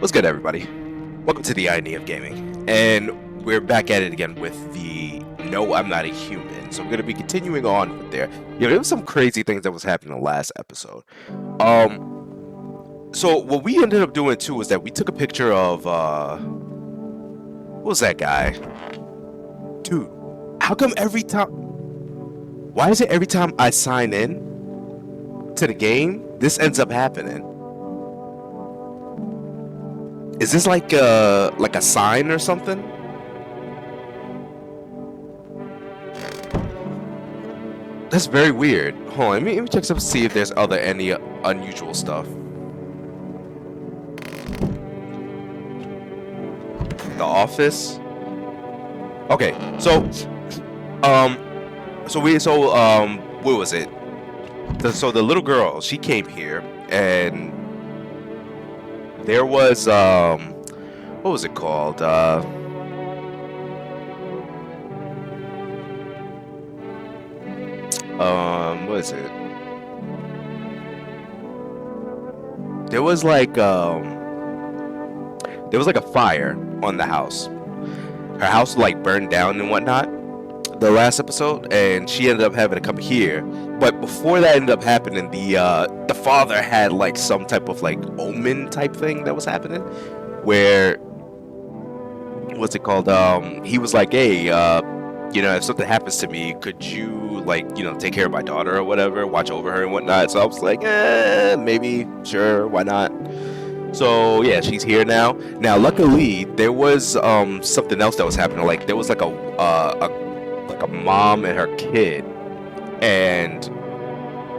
What's good, everybody? Welcome to the irony of gaming, and we're back at it again with the "No, I'm not a human." So we're gonna be continuing on with there. There was some crazy things that was happening in the last episode. So what we ended up doing too is that we took a picture of what was that guy? Dude, how come every time? Why is it every time I sign in to the game, this ends up happening? Is this like a sign or something? That's very weird. Hold on, let me check some see if there's any unusual stuff. The office. Okay, so what was it? So the little girl, she came here and there was what was it called? What is it? There was like a fire on the house. Her house like burned down and whatnot the last episode, and she ended up having to come here. But before that ended up happening, the father had like some type of like omen type thing that was happening, where what's it called? He was like, hey, if something happens to me, could you like take care of my daughter or whatever, watch over her and whatnot? So I was like, maybe, sure, why not? So yeah, she's here now. Now, luckily, there was something else that was happening. Like there was like a mom and her kid, and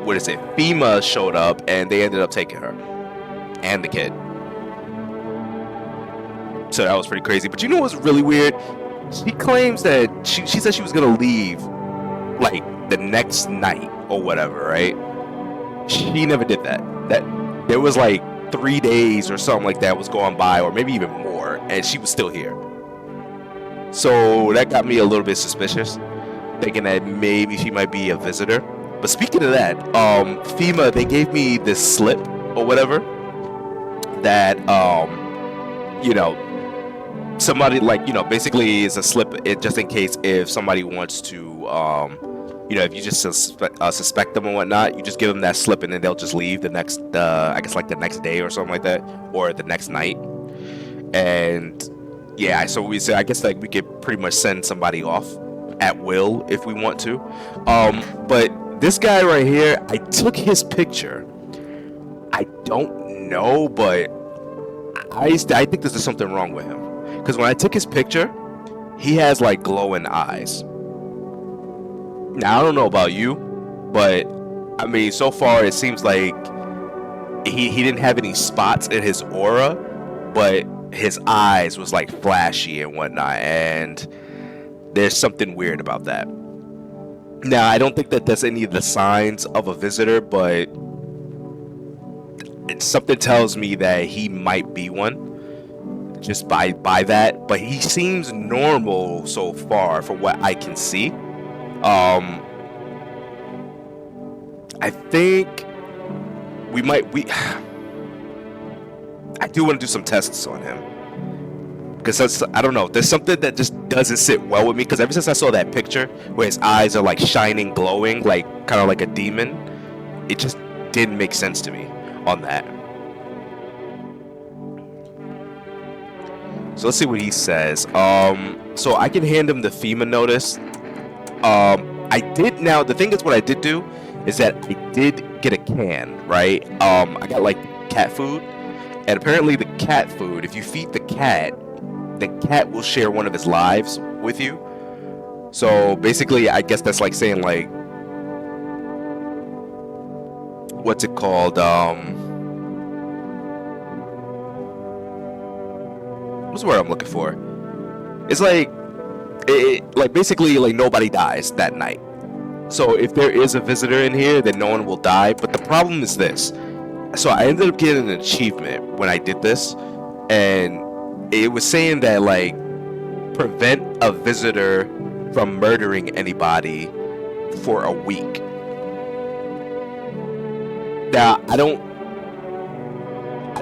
what is it? FEMA showed up and they ended up taking her and the kid. So that was pretty crazy. But you know what's really weird? She claims that she said she was gonna leave like the next night or whatever, right? She never did that. That there was like 3 days or something like that was going by, or maybe even more, and she was still here. So that got me a little bit suspicious, thinking that maybe she might be a visitor. But speaking of that, FEMA, they gave me this slip or whatever that somebody like basically is a slip just in case if somebody wants to if you just suspect them and whatnot, you just give them that slip and then they'll just leave the next I guess like the next day or something like that, or the next night. And yeah, so we said I guess like we could pretty much send somebody off at will if we want to. But this guy right here, I took his picture. I don't know, but I think there's something wrong with him. Because when I took his picture, he has like glowing eyes. Now, I don't know about you, but I mean, so far it seems like he didn't have any spots in his aura, but his eyes was like flashy and whatnot, and there's something weird about that. Now, I don't think that that's any of the signs of a visitor, but something tells me that he might be one. Just by that, but he seems normal so far from what I can see. I think I do want to do some tests on him, because I don't know, there's something that just doesn't sit well with me, because ever since I saw that picture where his eyes are like shining, glowing, like kind of like a demon, it just didn't make sense to me on that. So let's see what he says. So I can hand him the FEMA notice. I did. Now the thing is, what I did do is that I did get a can, right? I got like cat food, and apparently the cat food, if you feed the cat will share one of his lives with you. So basically, I guess that's like saying like, what's it called? What's the word I'm looking for? It's like, like basically like nobody dies that night. So if there is a visitor in here, then no one will die. But the problem is this. So I ended up getting an achievement when I did this, and it was saying that like prevent a visitor from murdering anybody for a week. Now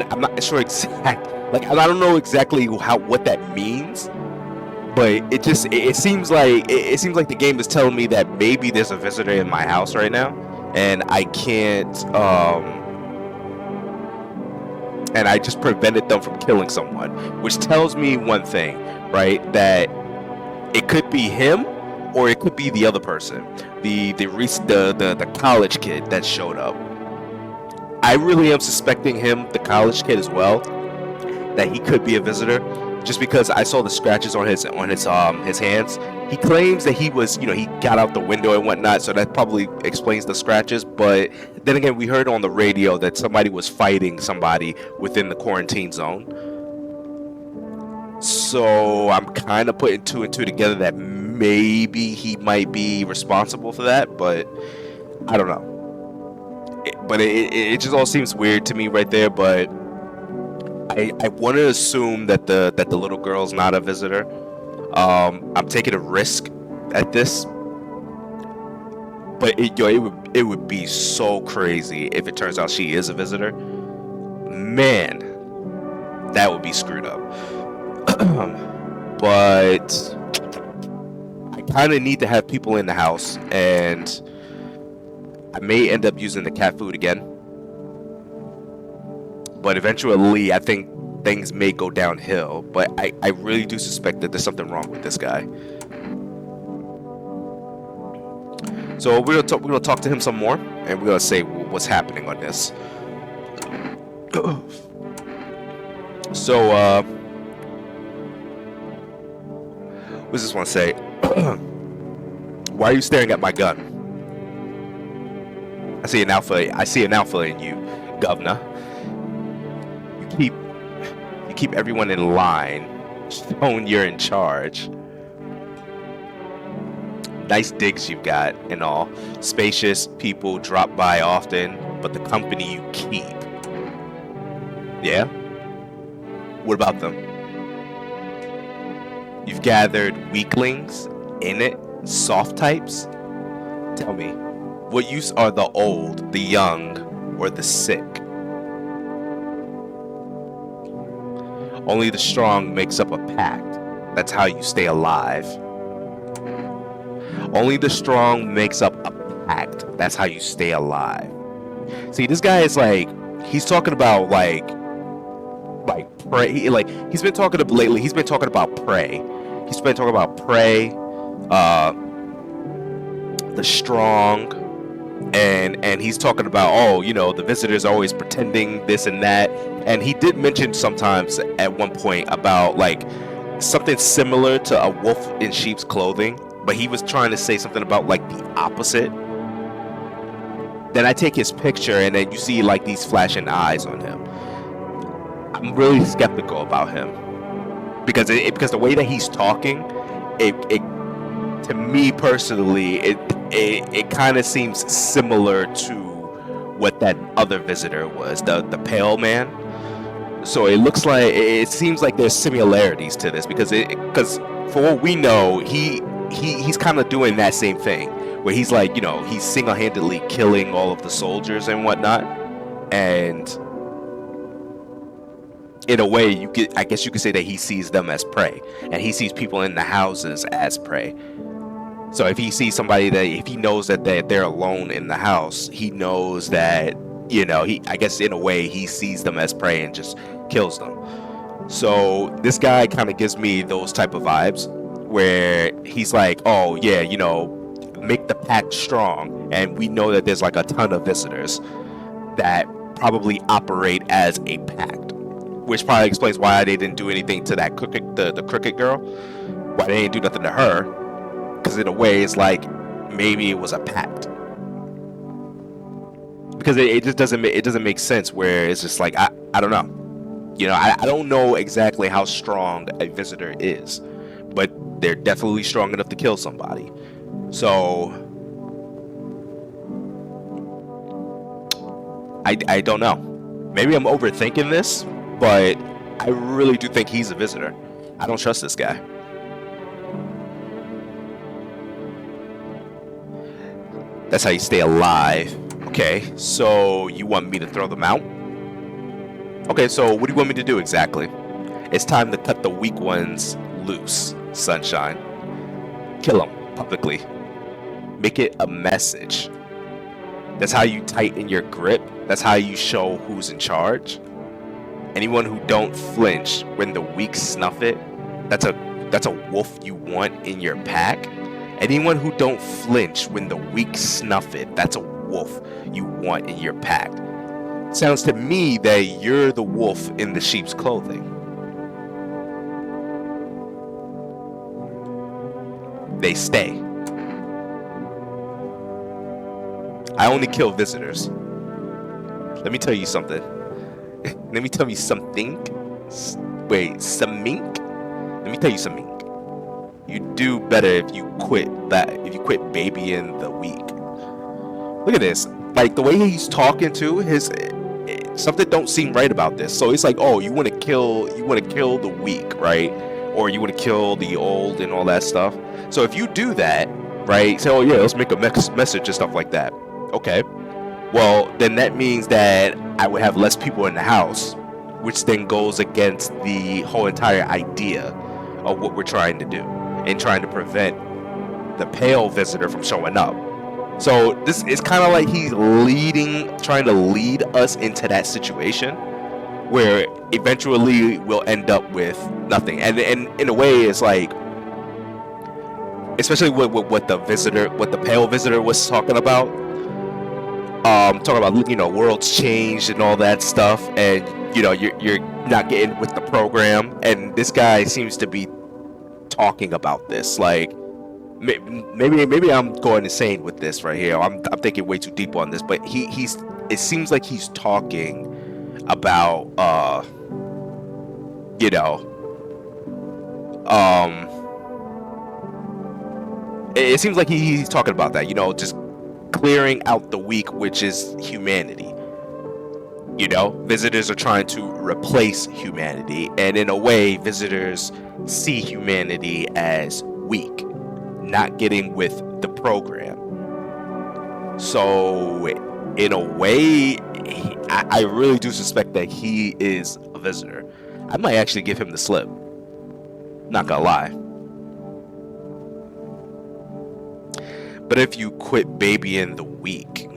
I'm not sure exactly. Like, I don't know exactly what that means, but it seems like it seems like the game is telling me that maybe there's a visitor in my house right now, and I can't and I just prevented them from killing someone, which tells me one thing, right? That it could be him, or it could be the other person, the college kid that showed up. I really am suspecting him, the college kid as well, that he could be a visitor, just because I saw the scratches on his hands. He claims that he was, he got out the window and whatnot, so that probably explains the scratches. But then again, we heard on the radio that somebody was fighting somebody within the quarantine zone. So I'm kind of putting two and two together that maybe he might be responsible for that, but I don't know. It just all seems weird to me right there. But I want to assume that the little girl's not a visitor. I'm taking a risk at this, but it would be so crazy if it turns out she is a visitor. Man, that would be screwed up. But I kind of need to have people in the house, and I may end up using the cat food again. But eventually, I think things may go downhill. But I really do suspect that there's something wrong with this guy. So we're gonna talk to him some more, and we're gonna say what's happening on this. So what does this one say? Why are you staring at my gun? I see an alpha in you, governor. You keep everyone in line, showing you're in charge. Nice digs you've got and all. Spacious, people drop by often, but the company you keep. Yeah? What about them? You've gathered weaklings, in it, soft types? Tell me, what use are the old, the young, or the sick? Only the strong makes up a pact. That's how you stay alive. Only the strong makes up a pact. That's how you stay alive. See, this guy is like, he's talking about like prey. Like, he's been talking about lately. He's been talking about prey. He's been talking about prey, the strong, and he's talking about, the visitors are always pretending this and that. And he did mention sometimes at one point about like something similar to a wolf in sheep's clothing, but he was trying to say something about like the opposite. Then I take his picture, and then you see like these flashing eyes on him. I'm really skeptical about him because the way that he's talking, it to me personally, it kind of seems similar to what that other visitor was, the pale man. So it seems like there's similarities to this because for what we know, he's kind of doing that same thing where he's like, he's single-handedly killing all of the soldiers and whatnot, and in a way, I guess you could say that he sees them as prey, and he sees people in the houses as prey. So if he sees somebody if he knows that they're alone in the house, he knows that, I guess in a way he sees them as prey and just kills them. So this guy kind of gives me those type of vibes where he's like, oh yeah, make the pact strong, and we know that there's like a ton of visitors that probably operate as a pact, which probably explains why they didn't do anything to that the crooked girl, why they didn't do nothing to her, because in a way it's like maybe it was a pact, because it just doesn't make sense where it's just like I don't know, I don't know exactly how strong a visitor is, but they're definitely strong enough to kill somebody. So I don't know. Maybe I'm overthinking this, but I really do think he's a visitor. I don't trust this guy. That's how you stay alive. Okay, so you want me to throw them out? Okay, so what do you want me to do exactly? It's time to cut the weak ones loose, Sunshine. Kill them publicly. Make it a message. That's how you tighten your grip. That's how you show who's in charge. Anyone who don't flinch when the weak snuff it, that's a wolf you want in your pack. Anyone who don't flinch when the weak snuff it, that's a wolf you want in your pack. Sounds to me that you're the wolf in the sheep's clothing. They stay. I only kill visitors. Let me tell you something. Let me tell you something. Wait, some mink? Let me tell you something. You do better if you quit babying the weak. Look at this. Like the way he's talking to his something don't seem right about this. So it's like, oh, you want to kill the weak, right? Or you want to kill the old and all that stuff. So if you do that, right? Say, oh yeah, let's make a message and stuff like that. Okay. Well, then that means that I would have less people in the house, which then goes against the whole entire idea of what we're trying to do and trying to prevent the pale visitor from showing up. So this is kind of like he's trying to lead us into that situation where eventually we'll end up with nothing. And in a way, it's like, especially with what the pale visitor was talking about. Talking about, world's changed and all that stuff, and you're not getting with the program, and this guy seems to be talking about this. Like maybe I'm going insane with this right here. I'm thinking way too deep on this, but it seems like he's talking about it seems like he's talking about that, just clearing out the weak, which is humanity. Visitors are trying to replace humanity, and in a way, visitors see humanity as weak, not getting with the program. So, in a way, I really do suspect that he is a visitor. I might actually give him the slip. Not gonna lie. But if you quit babying the weak,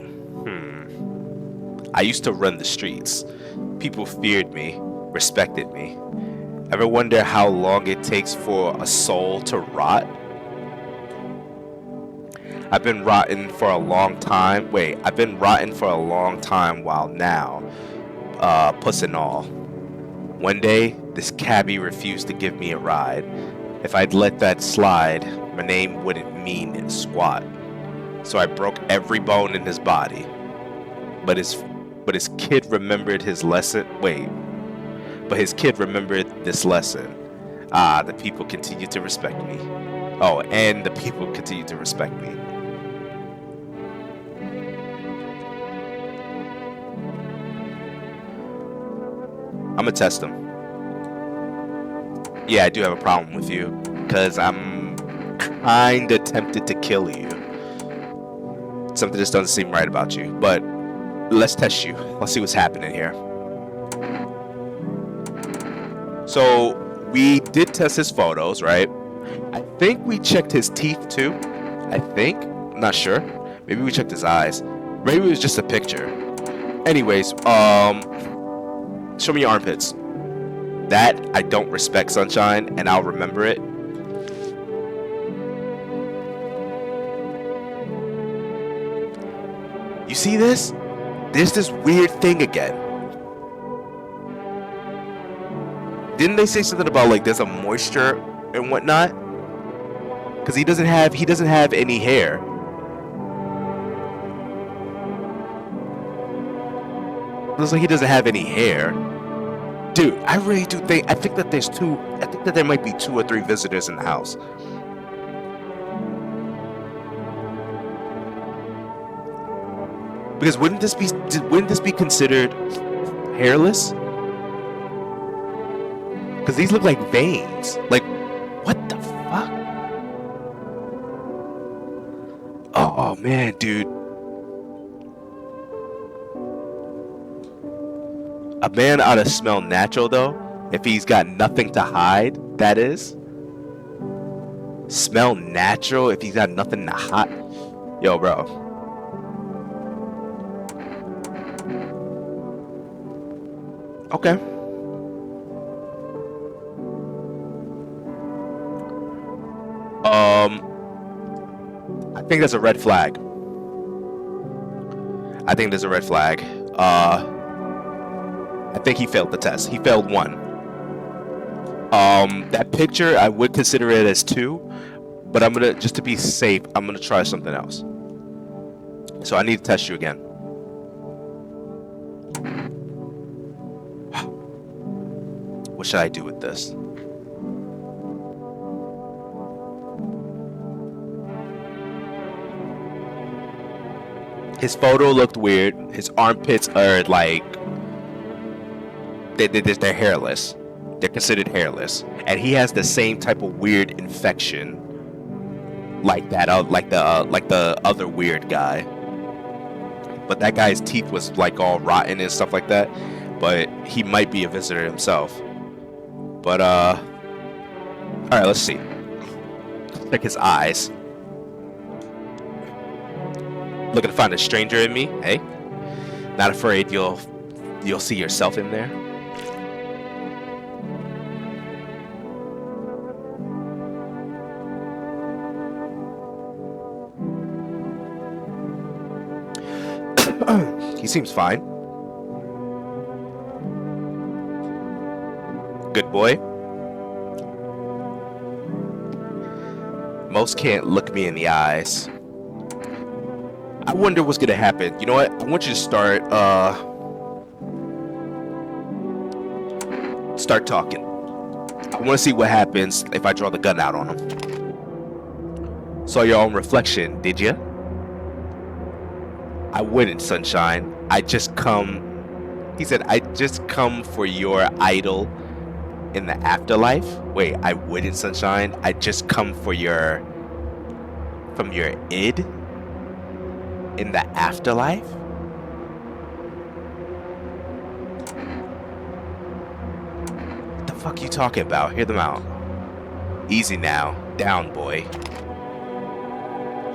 I used to run the streets. People feared me, respected me. Ever wonder how long it takes for a soul to rot? I've been rotten for a long time. I've been rotten for a long time while now, puss and all. One day, this cabbie refused to give me a ride. If I'd let that slide, my name wouldn't mean squat. So I broke every bone in his body. But his kid remembered his lesson. But his kid remembered this lesson. The people continue to respect me. Oh, and the people continue to respect me. I'm gonna test him. Yeah, I do have a problem with you, because I'm kinda tempted to kill you. Something just doesn't seem right about you, but let's test you. Let's see what's happening here. So we did test his photos, right? I think we checked his teeth too. I'm not sure. Maybe we checked his eyes. Maybe it was just a picture. Anyways, show me your armpits. That I don't respect, Sunshine, and I'll remember it. You see this? There's this weird thing again. Didn't they say something about like there's a moisture and whatnot? Because he doesn't have any hair. Looks like he doesn't have any hair. Dude, I really do think that there might be 2 or 3 visitors in the house. Because wouldn't this be considered hairless? Because these look like veins. Like, what the fuck? Oh man, dude. A man ought to smell natural though. If he's got nothing to hide, that is. Smell natural if he's got nothing to hide. Yo, bro. Okay. I think that's a red flag. I think there's a red flag. I think he failed the test. He failed one. That picture, I would consider it as 2, but I'm gonna, just to be safe, I'm gonna try something else. So I need to test you again. What should I do with this? His photo looked weird. His armpits are like they're hairless. They're considered hairless, and he has the same type of weird infection like that, like the other weird guy. But that guy's teeth was like all rotten and stuff like that. But he might be a visitor himself. But all right, let's see. Check his eyes. Looking to find a stranger in me? Hey, not afraid you'll see yourself in there. He seems fine. Good boy. Most can't look me in the eyes. I wonder what's gonna happen. You know what? I want you to start talking. I want to see what happens if I draw the gun out on him. Saw your own reflection, did you? I wouldn't, sunshine. I just come. He said, I just come for your idol in the afterlife. Wait, I wouldn't, sunshine. I just come for your id in the afterlife. What the fuck you talking about? Hear them out. Easy now, down, boy.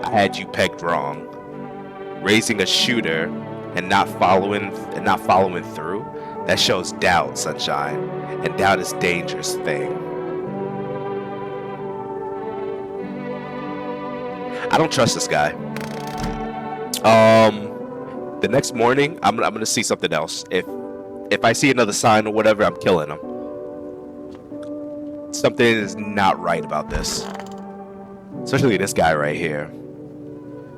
I had you pegged wrong. Raising a shooter and not following through, that shows doubt, sunshine, and doubt is a dangerous thing. I don't trust this guy. The next morning, I'm gonna see something else. If I see another sign or whatever, I'm killing him. Something is not right about this, especially this guy right here.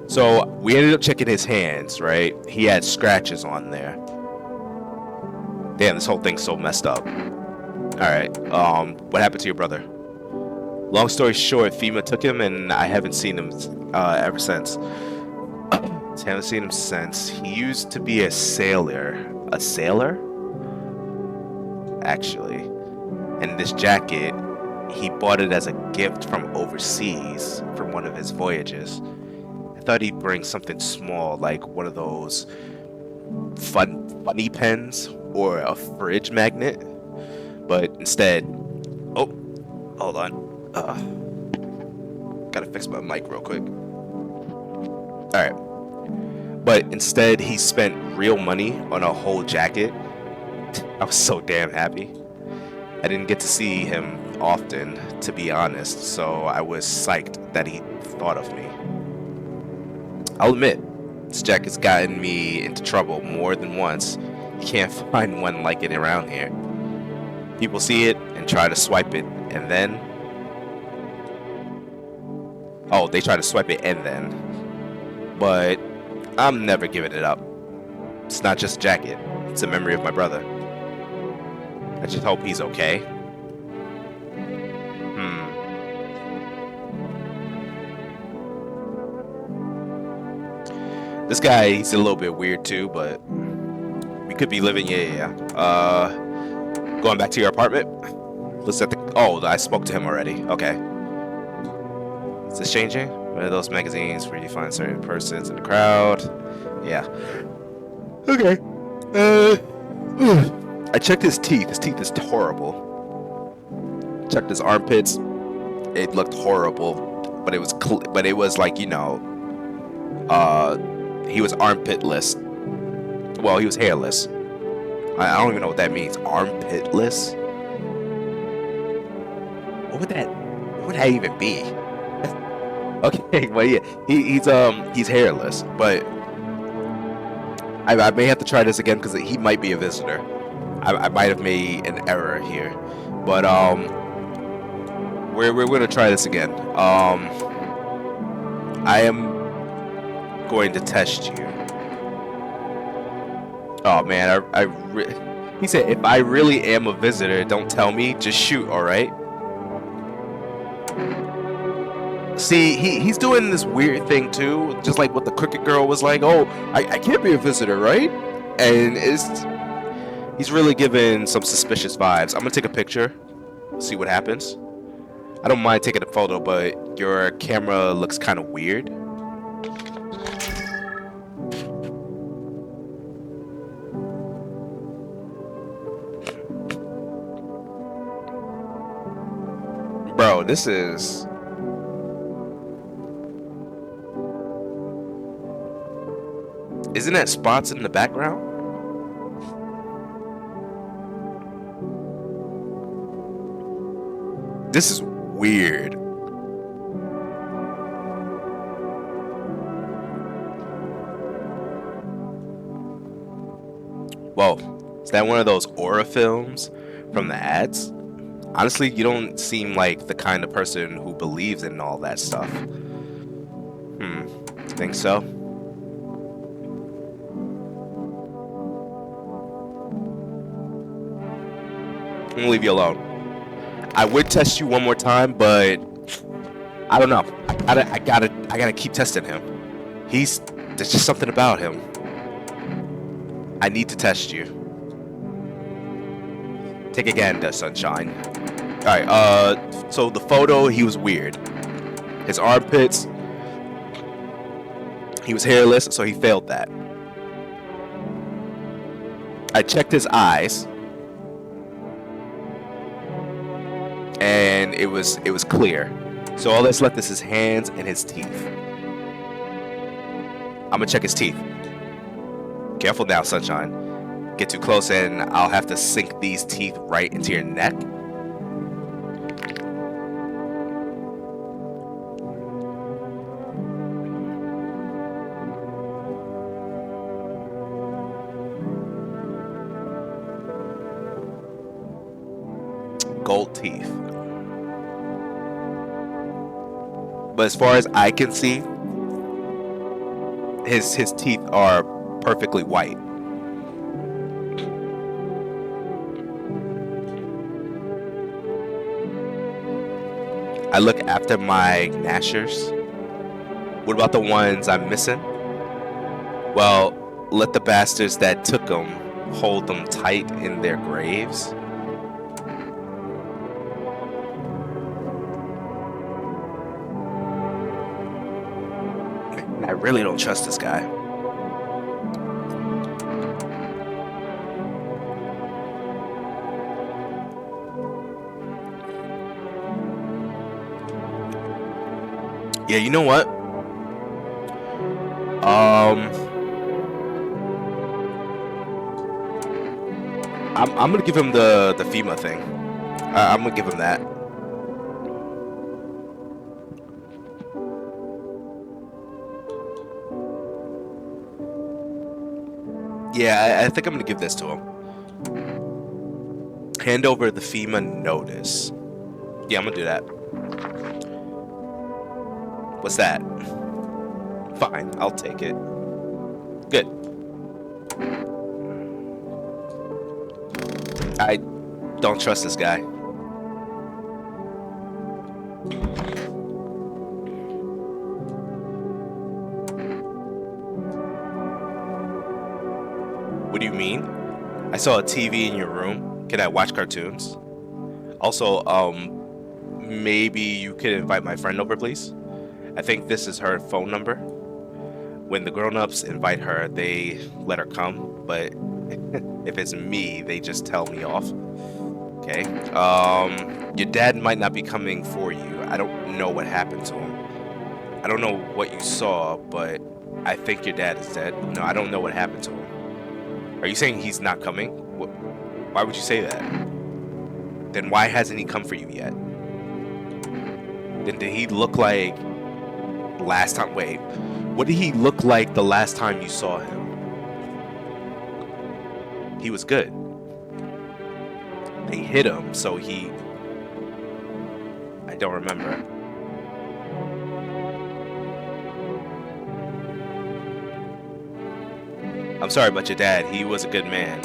So we ended up checking his hands, right? He had scratches on there. Damn, this whole thing's so messed up. All right, what happened to your brother? Long story short, FEMA took him, and I haven't seen him ever since. Haven't seen him since. He used to be a sailor. A sailor? Actually. And this jacket, he bought it as a gift from overseas, from one of his voyages. I thought he'd bring something small, like one of those funny pens or a fridge magnet. But instead... Oh, hold on. Gotta fix my mic real quick. Alright. But instead, he spent real money on a whole jacket. I was so damn happy. I didn't get to see him often, to be honest, so I was psyched that he thought of me. I'll admit, this jacket's gotten me into trouble more than once. You can't find one like it around here. People see it and try to swipe it, and then... Oh, they try to swipe it and then. But I'm never giving it up. It's not just a jacket. It's a memory of my brother. I just hope he's okay. This guy, he's a little bit weird too, but we could be living, going back to your apartment. Let's at the, oh, I spoke to him already. Okay. Is this changing? One of those magazines where you find certain persons in the crowd. Yeah. Okay. I checked his teeth. His teeth is horrible. Checked his armpits. It looked horrible, but it was like, you know, he was armpitless. Well, he was hairless. I don't even know what that means. Armpitless? What would that even be? Okay, well, yeah, he's hairless, but I may have to try this again because he might be a visitor. I might have made an error here, but we're gonna try this again. I am going to test you. Oh man, he said if I really am a visitor, don't tell me, just shoot. All right. See, he's doing this weird thing too, just like what the cricket girl was like. Oh, I can't be a visitor, right? And he's really giving some suspicious vibes. I'm gonna take a picture, see what happens. I don't mind taking a photo, but your camera looks kind of weird. Bro, this is... Isn't that spots in the background? This is weird. Whoa, is that one of those aura films from the ads? Honestly, you don't seem like the kind of person who believes in all that stuff. Think so? I'm gonna leave you alone. I would test you one more time, but I don't know. I gotta keep testing him. There's just something about him. I need to test you. Take again, the sunshine. All right. So the photo, he was weird. His armpits. He was hairless, so he failed that. I checked his eyes. And it was clear. So all that's left is his hands and his teeth. I'm gonna check his teeth. Careful now, sunshine. Get too close and I'll have to sink these teeth right into your neck. Gold teeth. But as far as I can see, his teeth are perfectly white. I look after my gnashers. What about the ones I'm missing? Well, let the bastards that took them hold them tight in their graves. I really don't trust this guy. Yeah, you know what? I'm gonna give him the FEMA thing. I'm gonna give him that. Yeah, I think I'm gonna give this to him. Hand over the FEMA notice. Yeah, I'm gonna do that. What's that? Fine, I'll take it. Good. I don't trust this guy. What do you mean? I saw a TV in your room. Can I watch cartoons? Also, maybe you could invite my friend over, please? I think this is her phone number. When the grown-ups invite her, they let her come, but If it's me, they just tell me off. Okay. Your dad might not be coming for you. I don't know what happened to him. I don't know what you saw, but I think your dad is dead. No, I don't know what happened to him. Are you saying he's not coming? Why would you say that? Then why hasn't he come for you yet? Then did he look like last time? Wait, what did he look like the last time you saw him? He was good. They hit him, so I don't remember. I'm sorry about your dad. He was a good man.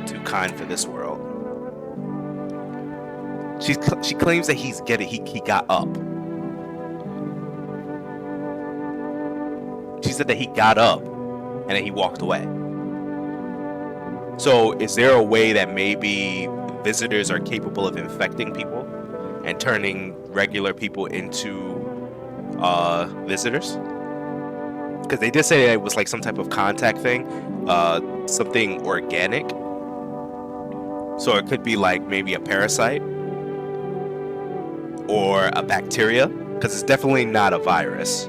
Too kind for this world. She claims that he got up. She said that he got up and then he walked away. So is there a way that maybe visitors are capable of infecting people and turning regular people into visitors? Because they did say that it was like some type of contact thing, something organic. So it could be like maybe a parasite or a bacteria, because it's definitely not a virus.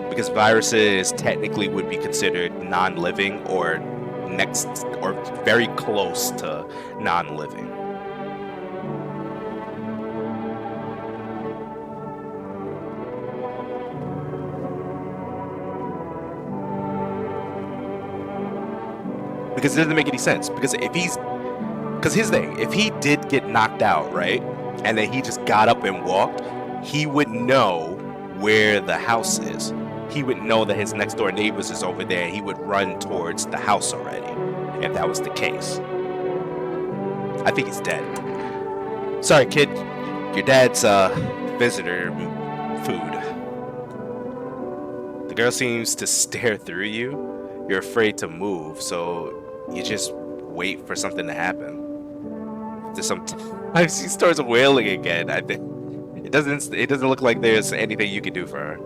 Because viruses technically would be considered non-living or very close to non-living. Because it doesn't make any sense. Because here's the thing, if he did get knocked out, right, and then he just got up and walked, he would know where the house is. He would know that his next door neighbors is over there. He would run towards the house already, if that was the case. I think he's dead. Sorry, kid. Your dad's visitor food. The girl seems to stare through you. You're afraid to move, so you just wait for something to happen. If she starts wailing again, I think it doesn't look like there's anything you can do for her.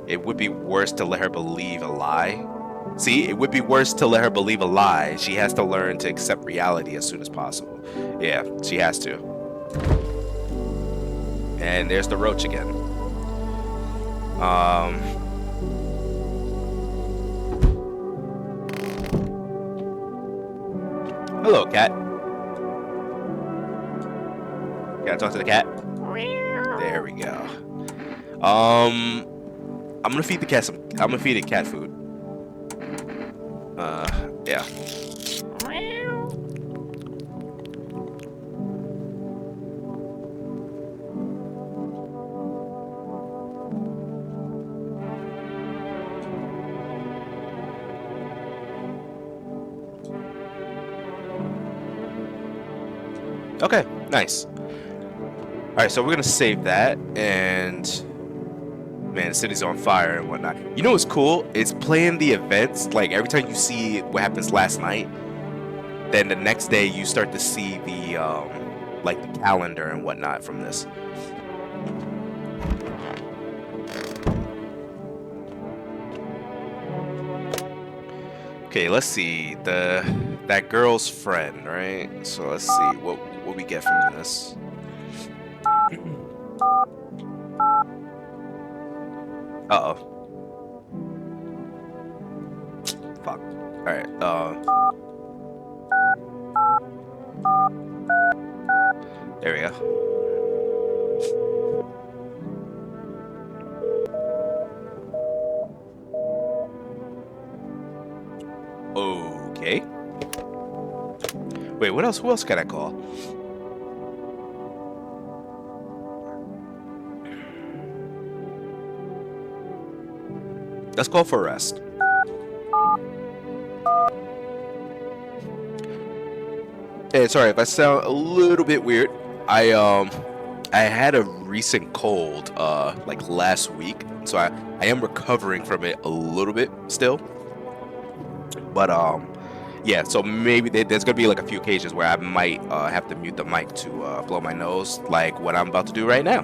It would be worse to let her believe a lie. See, it would be worse to let her believe a lie. She has to learn to accept reality as soon as possible. Yeah, she has to. And there's the roach again. Hello, cat. Can I talk to the cat? There we go. I'm gonna feed the cat I'm gonna feed it cat food. Yeah. Okay, nice. Alright, so we're gonna save that, and man, the city's on fire and whatnot. You know what's cool? It's playing the events, like every time you see what happens last night, then the next day you start to see the like the calendar and whatnot from this. Okay, let's see. That girl's friend, right? So let's see what we get from this. Uh-oh. Fuck. Alright, there we go. Okay. Wait, what else? Who else can I call? Let's call for arrest. Hey, sorry if I sound a little bit weird. I had a recent cold like last week, so I am recovering from it a little bit still. But yeah, so maybe there's gonna be like a few occasions where I might have to mute the mic to blow my nose, like what I'm about to do right now.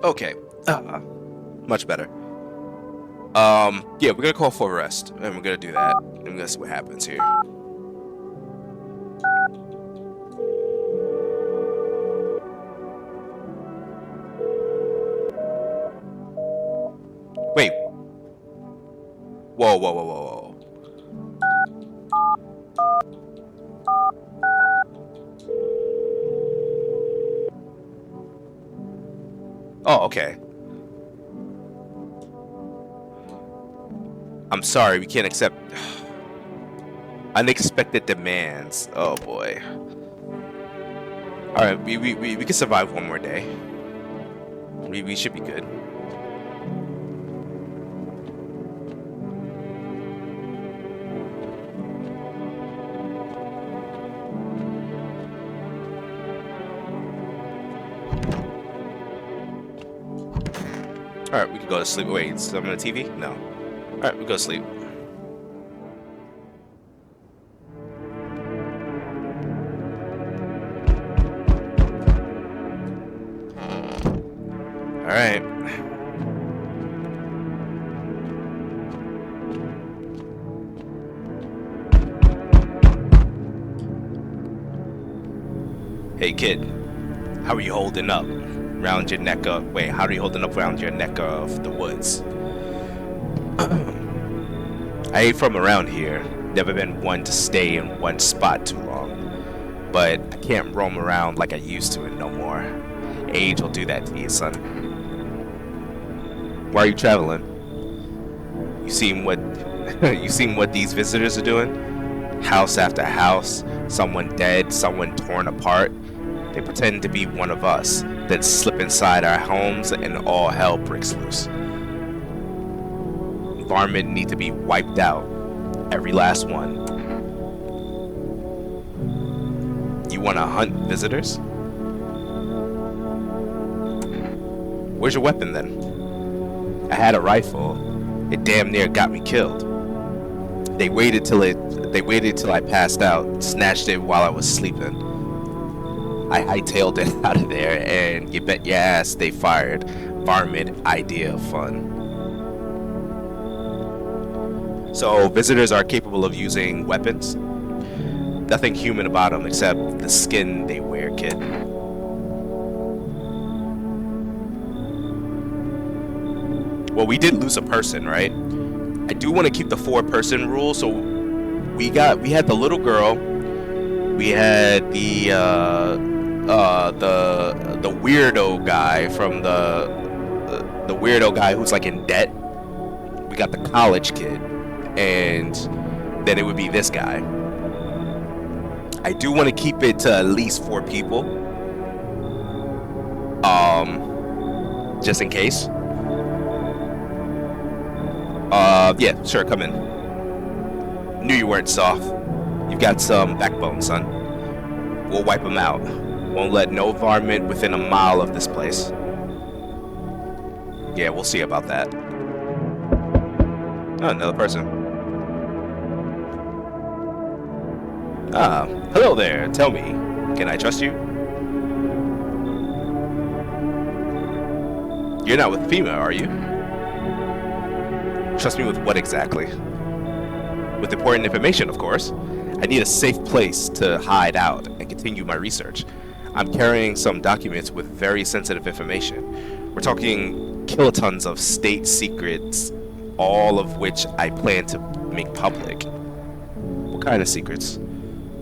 Okay. Much better. Yeah, we're gonna call for arrest, and we're gonna do that. And we're gonna see what happens here. Wait. Whoa, whoa, whoa, whoa, whoa. Oh, okay. I'm sorry, we can't accept unexpected demands. Oh boy. All right, we can survive one more day. We should be good. All right, we can go to sleep. Wait, is someone on the TV? No. All right, we go to sleep. All right. Hey kid, how are you holding up around your neck of? Wait, how are you holding up around your neck of the woods? I ain't from around here. Never been one to stay in one spot too long. But I can't roam around like I used to no more. Age will do that to you, son. Why are you traveling? You seen what these visitors are doing? House after house, someone dead, someone torn apart. They pretend to be one of us, then slip inside our homes and all hell breaks loose. Environment need to be wiped out. Every last one. You wanna hunt visitors? Where's your weapon then? I had a rifle. It damn near got me killed. They waited till I passed out, snatched it while I was sleeping. I hightailed it out of there, and you bet your ass they fired. Varmint idea of fun. So visitors are capable of using weapons. Nothing human about them except the skin they wear, kid. Well, we did lose a person, right? I do want to keep the 4-person rule, so we had the little girl, we had the weirdo guy from the weirdo guy who's like in debt. We got the college kid, and then it would be this guy. I do want to keep it to at least 4 people, just in case. Yeah, sure, come in. Knew you weren't soft. You've got some backbone, son. We'll wipe them out. Won't let no varmint within a mile of this place. Yeah, we'll see about that. Oh, another person. Ah, hello there. Tell me, can I trust you? You're not with FEMA, are you? Trust me with what exactly? With important information, of course. I need a safe place to hide out and continue my research. I'm carrying some documents with very sensitive information. We're talking kilotons of state secrets, all of which I plan to make public. What kind of secrets?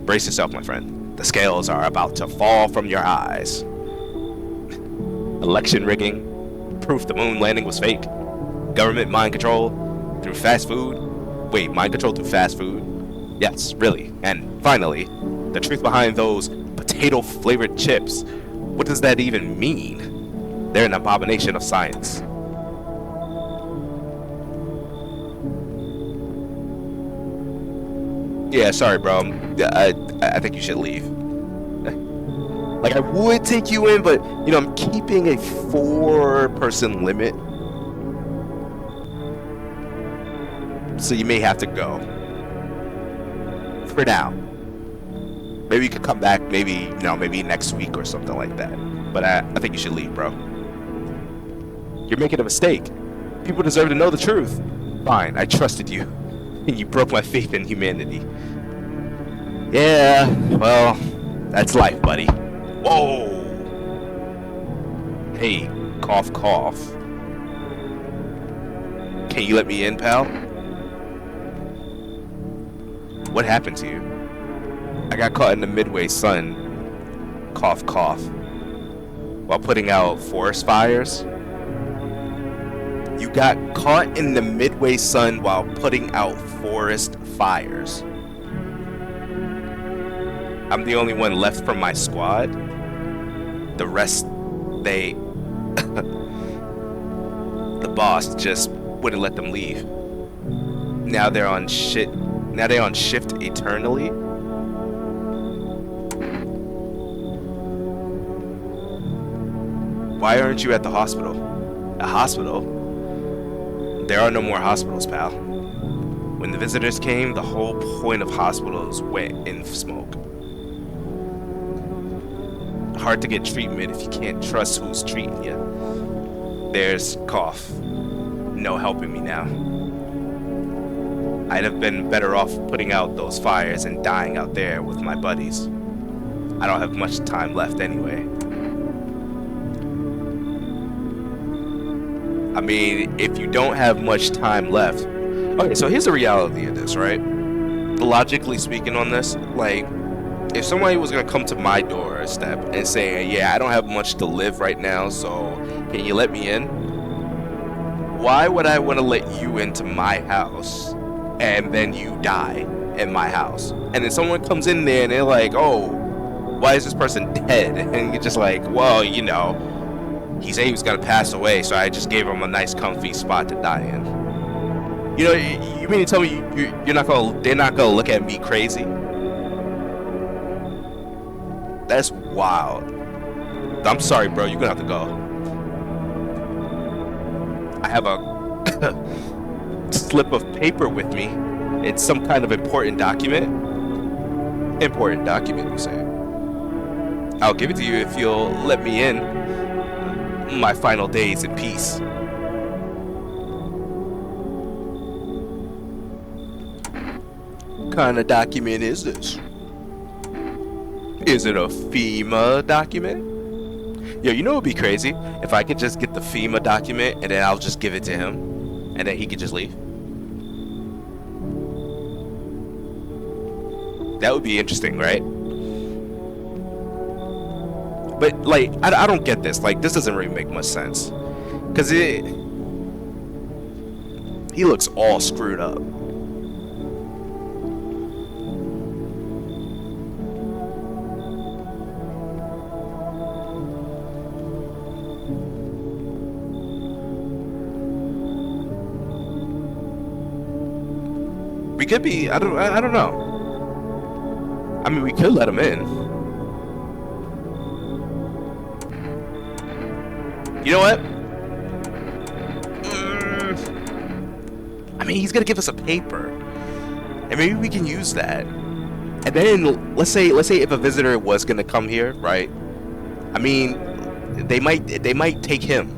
Brace yourself, my friend. The scales are about to fall from your eyes. Election rigging, proof the moon landing was fake, government mind control through fast food. Wait, mind control through fast food? Yes, really. And finally, the truth behind those potato-flavored chips. What does that even mean? They're an abomination of science. Yeah, sorry, bro. I think you should leave. Like, I would take you in, but, you know, I'm keeping a 4-person limit. So you may have to go. For now. Maybe you could come back, maybe, you know, maybe next week or something like that. But I think you should leave, bro. You're making a mistake. People deserve to know the truth. Fine, I trusted you, and you broke my faith in humanity. Yeah, well, that's life, buddy. Whoa! Hey, cough, cough. Can you let me in, pal? What happened to you? I got caught in the midway sun, cough, cough, while putting out forest fires. You got caught in the midway sun while putting out forest fires. I'm the only one left from my squad. The rest, they... the boss just wouldn't let them leave. Now they're on shit. Now they're on shift eternally. Why aren't you at the hospital? A hospital? There are no more hospitals, pal. When the visitors came, the whole point of hospitals went in smoke. Hard to get treatment if you can't trust who's treating you. There's cough. No helping me now. I'd have been better off putting out those fires and dying out there with my buddies. I don't have much time left anyway. I mean, if you don't have much time left... Okay, so here's the reality of this, right? Logically speaking on this, like, if somebody was gonna come to my doorstep and say, yeah, I don't have much to live right now, so can you let me in? Why would I want to let you into my house and then you die in my house? And then someone comes in there and they're like, oh, why is this person dead? And you're just like, well, you know, he said he was gonna pass away, so I just gave him a nice comfy spot to die in. You know, you mean to tell me you're not gonna, they're not gonna look at me crazy? That's wild. I'm sorry, bro, you're gonna have to go. I have a slip of paper with me. It's some kind of important document. Important document, you say? I'll give it to you if you'll let me in. My final days in peace. What kind of document is this? Is it a FEMA document? Yo, you know what would be crazy? If I could just get the FEMA document and then I'll just give it to him and then he could just leave. That would be interesting, right? But, like, I don't get this. Like, this doesn't really make much sense. Because he looks all screwed up. We could be, I don't know. I mean, we could let him in. You know what? I mean, he's gonna give us a paper, and maybe we can use that. And then let's say if a visitor was gonna come here, right? I mean, they might take him.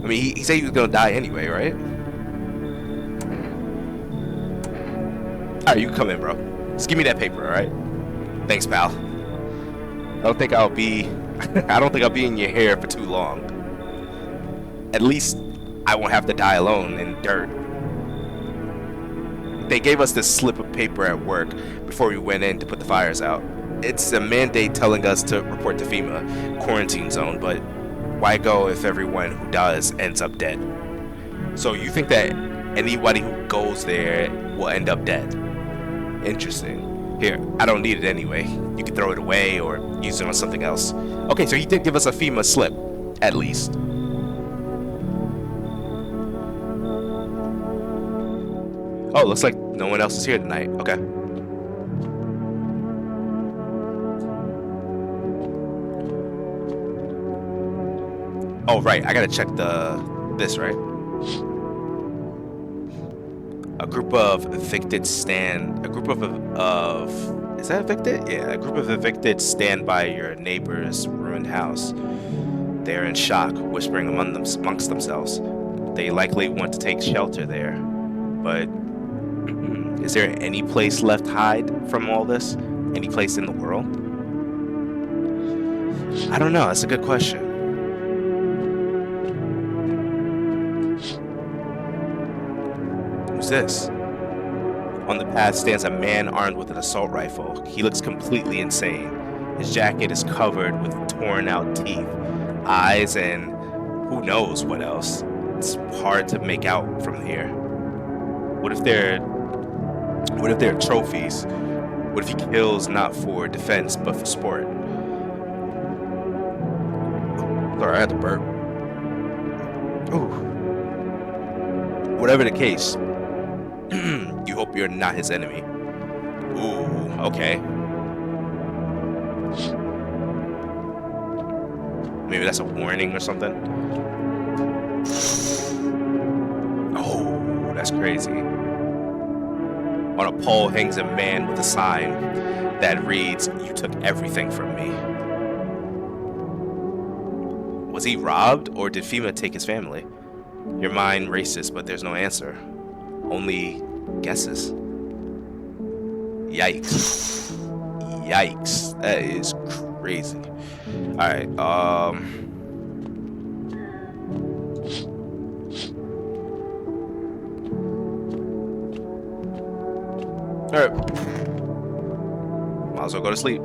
I mean, he said he was gonna die anyway, right? Alright, you can come in, bro. Just give me that paper, alright? Thanks, pal. I don't think I'll be in your hair for too long. At least I won't have to die alone in dirt. They gave us this slip of paper at work before we went in to put the fires out. It's a mandate telling us to report to FEMA quarantine zone, but why go if everyone who does ends up dead? So you think that anybody who goes there will end up dead? Interesting. Here, I don't need it anyway. You can throw it away or use it on something else. Okay, so he did give us a FEMA slip, at least. Oh, looks like no one else is here tonight. Okay. Oh, right. I gotta check this, right? A group of evicted is that evicted? Yeah, a group of evicted stand by your neighbor's ruined house. They are in shock, whispering amongst themselves. They likely want to take shelter there. But is there any place left hide from all this? Any place in the world? I don't know. That's a good question. Who's this? On the path stands a man armed with an assault rifle. He looks completely insane. His jacket is covered with torn out teeth, eyes, and who knows what else. It's hard to make out from here. What if they're trophies? What if he kills not for defense but for sport? Sorry, I had to burp. Ooh. Whatever the case, you hope you're not his enemy. Ooh, okay. Maybe that's a warning or something. Oh, that's crazy. On a pole hangs a man with a sign that reads, "You took everything from me." Was he robbed, or did FEMA take his family? Your mind races, but there's no answer. Only guesses. Yikes. Yikes. That is crazy. Alright, Alright. Might as well go to sleep.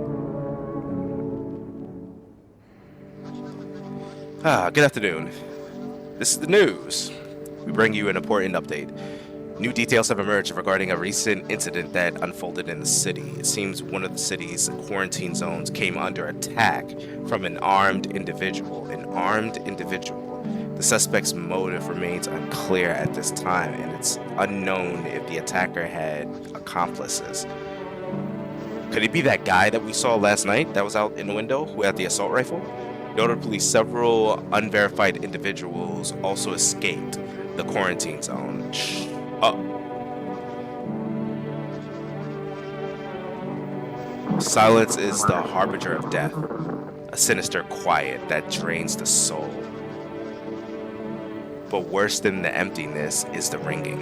Good afternoon. This is the news. We bring you an important update. New details have emerged regarding a recent incident that unfolded in the city. It seems one of the city's quarantine zones came under attack from an armed individual. The suspect's motive remains unclear at this time, and it's unknown if the attacker had accomplices. Could it be that guy that we saw last night that was out in the window who had the assault rifle? Notably, several unverified individuals also escaped the quarantine zone. Silence is the harbinger of death, a sinister quiet that drains the soul. But worse than the emptiness is the ringing,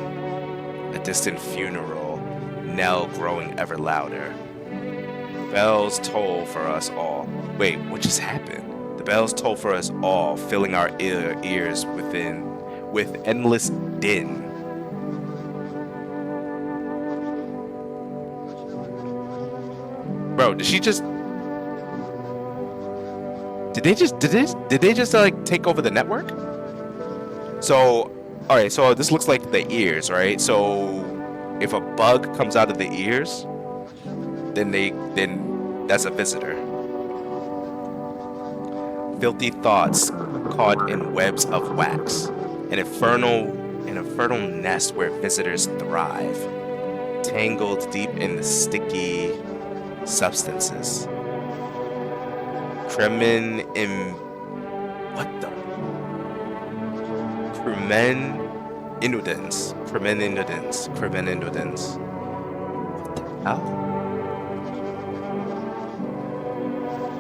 a distant funeral knell growing ever louder. Bells toll for us all. Wait, what just happened? The bells toll for us all, filling our ears with endless din. Bro, did they just like take over the network? So, all right, so this looks like the ears, right? So if a bug comes out of the ears, then that's a visitor. Filthy thoughts caught in webs of wax, an infernal nest where visitors thrive, tangled deep in the sticky substances. Kremen inudens. What the hell?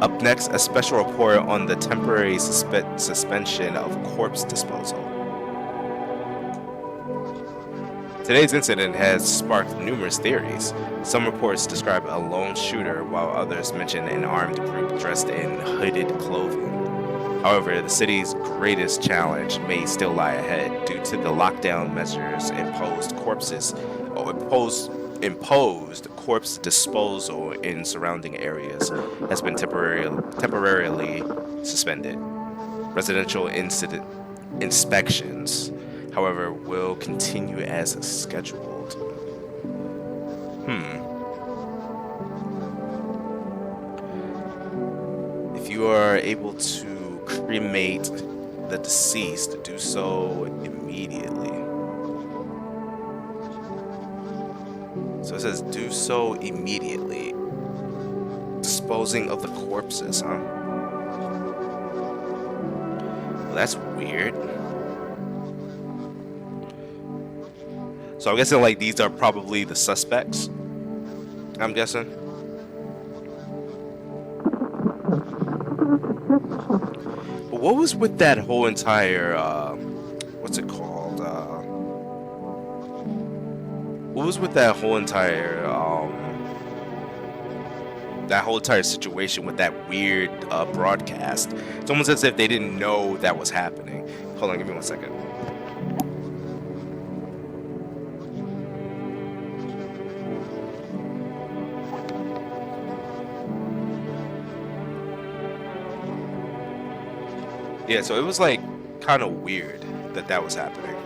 Up next, a special report on the temporary suspension of corpse disposal. Today's incident has sparked numerous theories. Some reports describe a lone shooter, while others mention an armed group dressed in hooded clothing. However, the city's greatest challenge may still lie ahead due to the lockdown measures imposed corpse disposal in surrounding areas has been temporarily suspended. Residential inspections, however, will continue as scheduled. If you are able to cremate the deceased, do so immediately. So it says do so immediately. Disposing of the corpses, huh? Well, that's weird. So I'm guessing like these are probably the suspects. I'm guessing. But what was with that whole entire what's it called? What was with that whole entire situation with that weird broadcast? It's almost as if they didn't know that was happening. Hold on, give me 1 second. Yeah, so it was like kind of weird that that was happening.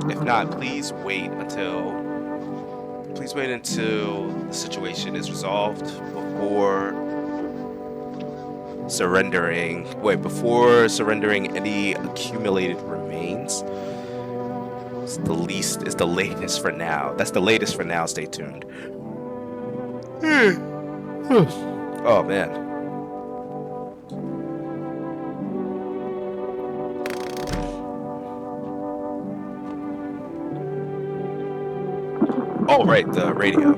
If not, please wait until the situation is resolved before surrendering any accumulated remains. It's the latest for now. That's the latest for now. Stay tuned. Oh man. Oh right, the radio.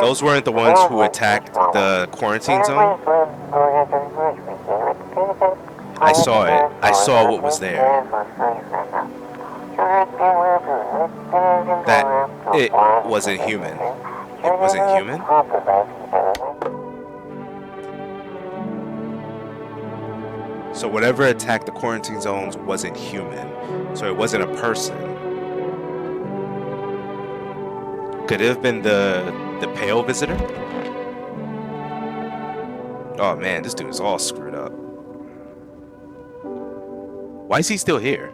Those weren't the ones who attacked the quarantine zone? I saw it. I saw what was there. That it wasn't human. It wasn't human? So whatever attacked the quarantine zones wasn't human. So it wasn't a person. Could it have been the pale visitor? Oh man, this dude is all screwed up. Why is he still here?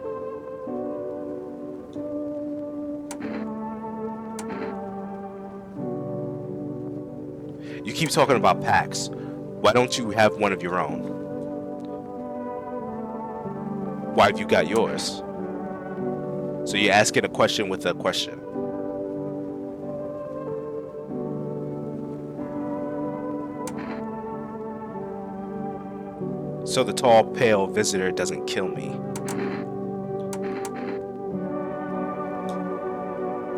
You keep talking about packs. Why don't you have one of your own? Why have you got yours? So you're asking a question with a question. So the tall, pale visitor doesn't kill me.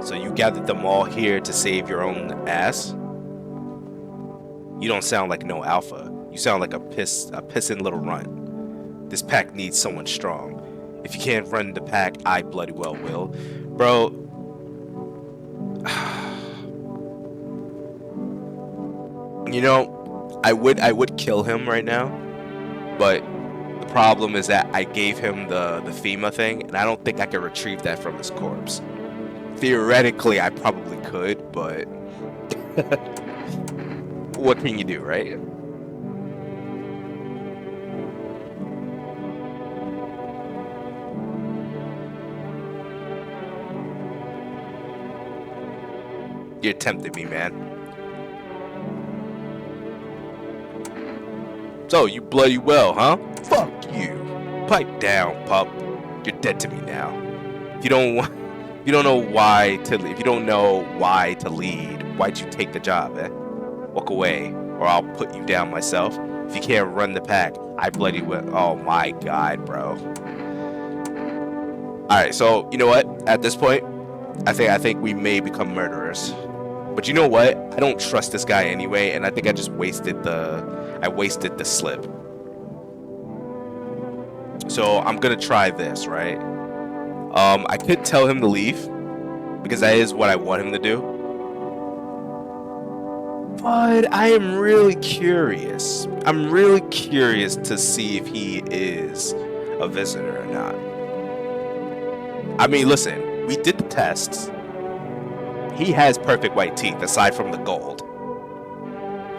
So you gathered them all here to save your own ass? You don't sound like no alpha. You sound like a pissing little runt. This pack needs someone strong. If you can't run the pack, I bloody well will. Bro. You know, I would kill him right now. But the problem is that I gave him the FEMA thing, and I don't think I can retrieve that from his corpse. Theoretically, I probably could, but what can you do, right? You're tempting me, man. So, you bloody well, huh? Fuck you. Pipe down, pup. You're dead to me now. If you don't know why to lead, why'd you take the job, eh? Walk away, or I'll put you down myself. If you can't run the pack, I bloody will. Oh my god, bro. Alright, so, you know what? At this point, I think we may become murderers. But you know what? I don't trust this guy anyway, and I think I just wasted the slip. So I'm gonna try this, right? I could tell him to leave, because that is what I want him to do. But I am really curious. I'm really curious to see if he is a visitor or not. I mean, listen, we did the tests. He has perfect white teeth, aside from the gold.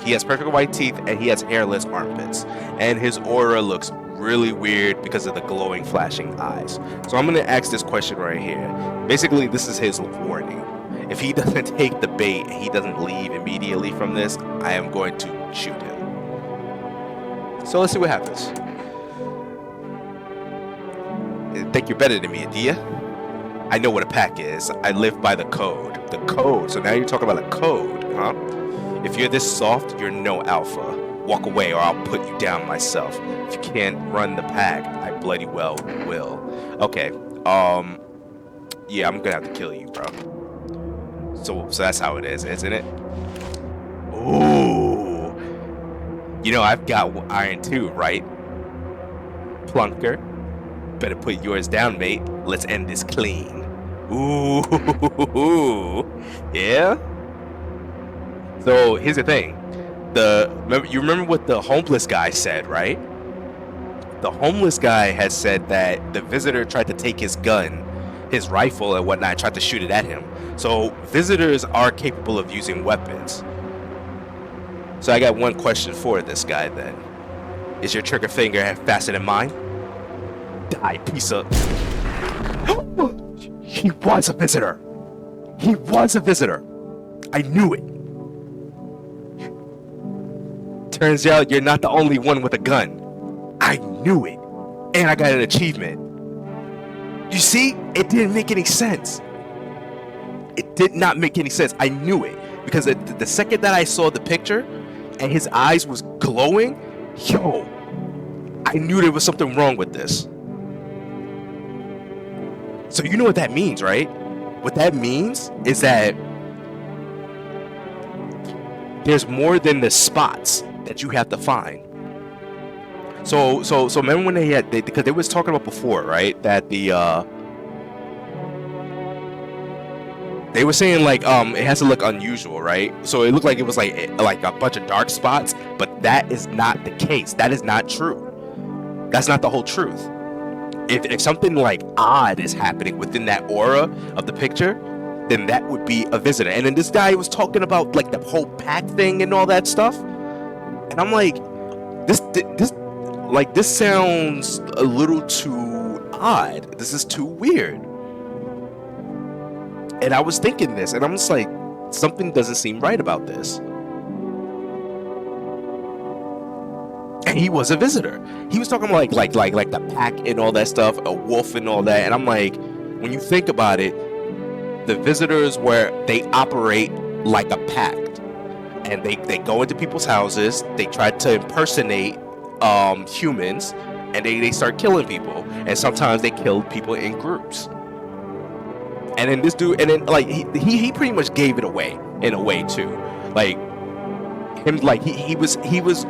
He has perfect white teeth, and he has hairless armpits. And his aura looks really weird because of the glowing, flashing eyes. So I'm going to ask this question right here. Basically, this is his warning. If he doesn't take the bait and he doesn't leave immediately from this, I am going to shoot him. So let's see what happens. Think you're better than me, do you? I know what a pack is. I live by the code. The code. So now you're talking about a code, huh? If you're this soft, you're no alpha. Walk away or I'll put you down myself. If you can't run the pack, I bloody well will. Okay. Yeah, I'm gonna have to kill you, bro. So that's how it is, isn't it? Ooh. You know, I've got iron too, right? Plunker. Better put yours down, mate. Let's end this clean. Ooh. Yeah? So here's the thing. You remember what the homeless guy said, right? The homeless guy has said that the visitor tried to take his gun, his rifle and whatnot, tried to shoot it at him. So visitors are capable of using weapons. So I got one question for this guy then. Is your trigger finger faster than mine? Die, piece of... He was a visitor. He was a visitor. I knew it. Turns out you're not the only one with a gun. I knew it. And I got an achievement. You see? It didn't make any sense. It did not make any sense. I knew it. Because the second that I saw the picture and his eyes was glowing, yo, I knew there was something wrong with this. So you know what that means, right? What that means is that there's more than the spots that you have to find. So remember when because they was talking about before, right? That they were saying like it has to look unusual, right? So it looked like it was like a bunch of dark spots, but that is not the case. That is not true. That's not the whole truth. If something like odd is happening within that aura of the picture, then that would be a visitor. And then this guy was talking about like the whole pack thing and all that stuff, and I'm like, this sounds a little too odd. This is too weird. And I was thinking this, and I'm just like, something doesn't seem right about this. And he was a visitor. He was talking like the pack and all that stuff, a wolf and all that. And I'm like, when you think about it, the visitors they operate like a pack, and they go into people's houses. They try to impersonate humans, and they start killing people. And sometimes they kill people in groups. And then this dude, and then like he pretty much gave it away in a way too, like. Him, like he was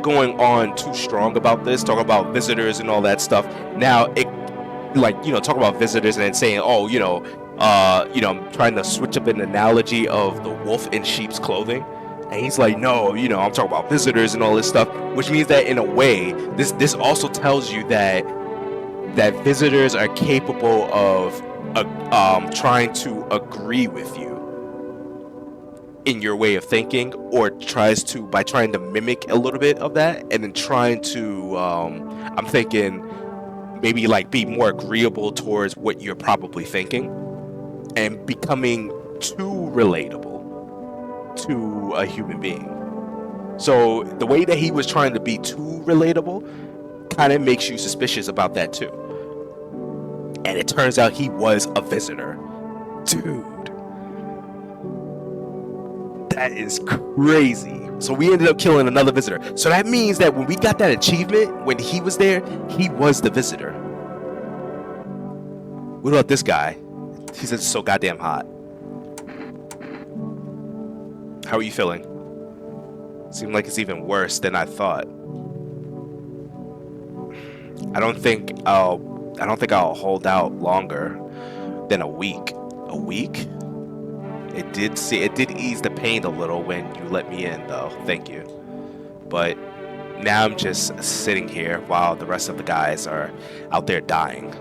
going on too strong about this, talking about visitors and all that stuff. Now it, like, you know, talk about visitors and then saying, oh, I'm trying to switch up an analogy of the wolf in sheep's clothing, and he's like, no, I'm talking about visitors and all this stuff, which means that in a way, this also tells you that visitors are capable of trying to agree with you in your way of thinking, or by trying to mimic a little bit of that, and then trying to I'm thinking maybe like be more agreeable towards what you're probably thinking, and becoming too relatable to a human being. So the way that he was trying to be too relatable kind of makes you suspicious about that too. And it turns out he was a visitor. Dude, that is crazy. So we ended up killing another visitor. So that means that when we got that achievement, when he was there, he was the visitor. What about this guy? He says it's so goddamn hot. How are you feeling? Seems like it's even worse than I thought. I don't think I'll hold out longer than a week. A week? It did ease the pain a little when you let me in, though. Thank you. But now I'm just sitting here while the rest of the guys are out there dying.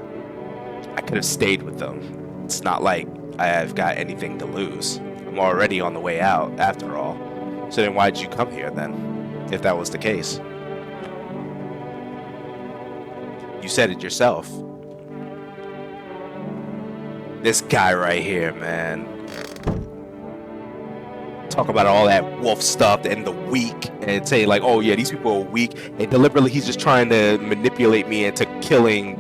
I could have stayed with them. It's not like I've got anything to lose. I'm already on the way out, after all. So then why'd you come here, then, if that was the case? You said it yourself. This guy right here, man. Talk about all that wolf stuff and the weak, and say like, oh yeah, these people are weak, and deliberately he's just trying to manipulate me into killing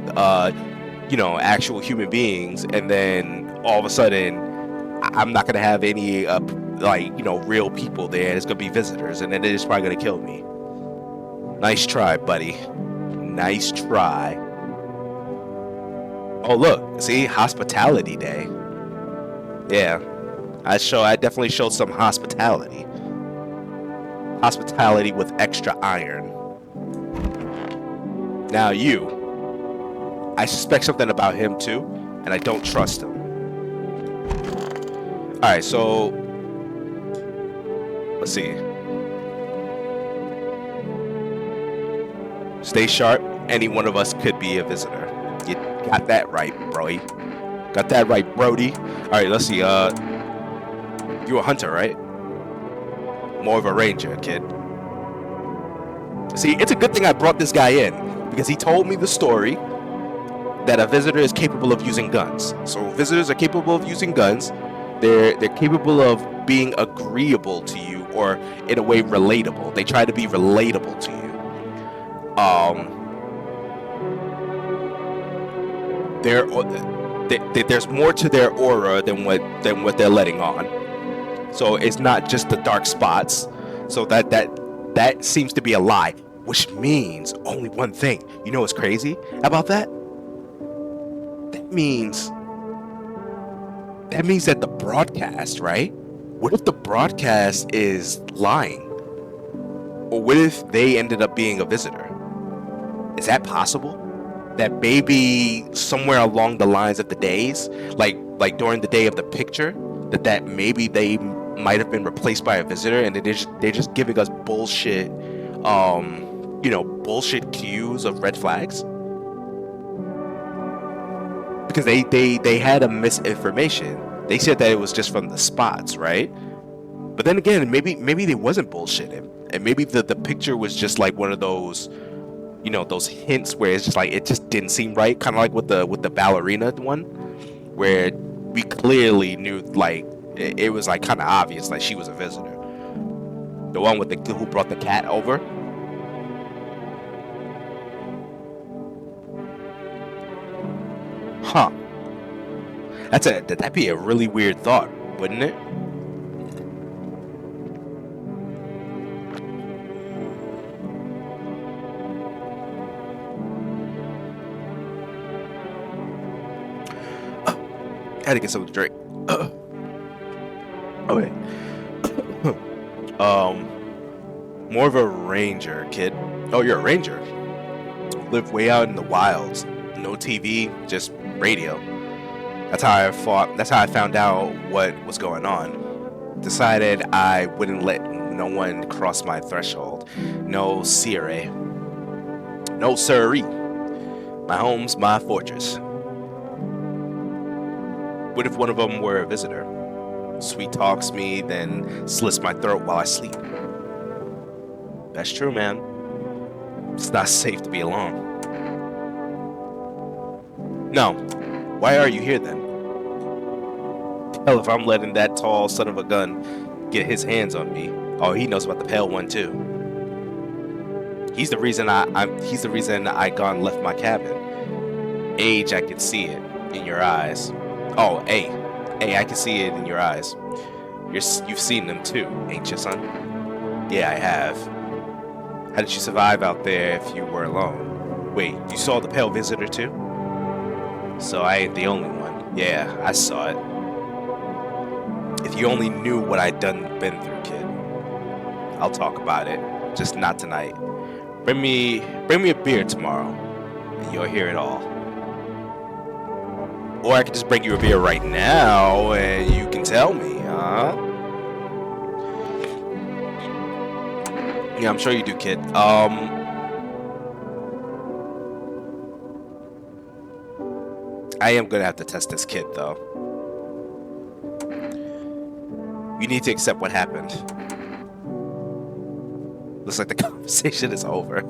actual human beings, and then all of a sudden I'm not gonna have any real people there. It's gonna be visitors, and then they're just probably gonna kill me. Nice try, buddy. Nice try. Oh look, see, hospitality day. Yeah, I definitely showed some hospitality. Hospitality with extra iron. Now I suspect something about him too, and I don't trust him. Alright, so let's see. Stay sharp. Any one of us could be a visitor. You got that right, Brody. Got that right, Brody. Alright, let's see. You a hunter, right? More of a ranger, kid. See, it's a good thing I brought this guy in, because he told me the story that a visitor is capable of using guns. So visitors are capable of using guns. They're capable of being agreeable to you, or in a way relatable. They try to be relatable to you. There's more to their aura than what they're letting on. So it's not just the dark spots. So that seems to be a lie, which means only one thing. You know what's crazy about that? That means that the broadcast, right? What if the broadcast is lying? Or what if they ended up being a visitor? Is that possible? That maybe somewhere along the lines of the days, like during the day of the picture, that maybe they might have been replaced by a visitor, and they're just giving us bullshit, bullshit cues of red flags. Because they had a misinformation. They said that it was just from the spots, right? But then again, maybe they wasn't bullshitting, and maybe the picture was just like one of those, those hints where it's just like it just didn't seem right, kind of like with the ballerina one, where we clearly knew, like it was like kind of obvious, like she was a visitor. The one with who brought the cat over. Huh. That'd be a really weird thought, wouldn't it? I had to get something to drink. Okay. More of a ranger, kid. Oh, you're a ranger. Live way out in the wilds. No TV, just radio. That's how I found out what was going on. Decided I wouldn't let no one cross my threshold. No siree. No siree. My home's my fortress. What if one of them were a visitor? Sweet talks me, then slits my throat while I sleep. That's true, man. It's not safe to be alone. No. Why are you here then? Hell, if I'm letting that tall son of a gun get his hands on me. Oh, he knows about the pale one too. He's the reason I gone and left my cabin. Age, I can see it in your eyes. Oh, hey, I can see it in your eyes. You've seen them too, ain't you, son? Yeah, I have. How did you survive out there if you were alone? Wait, you saw the pale visitor too? So I ain't the only one. Yeah, I saw it. If you only knew what I'd been through, kid. I'll talk about it, just not tonight. Bring me a beer tomorrow, and you'll hear it all. Or I could just bring you a beer right now, and you can tell me, huh? Yeah, I'm sure you do, kid. I am gonna have to test this kid, though. You need to accept what happened. Looks like the conversation is over.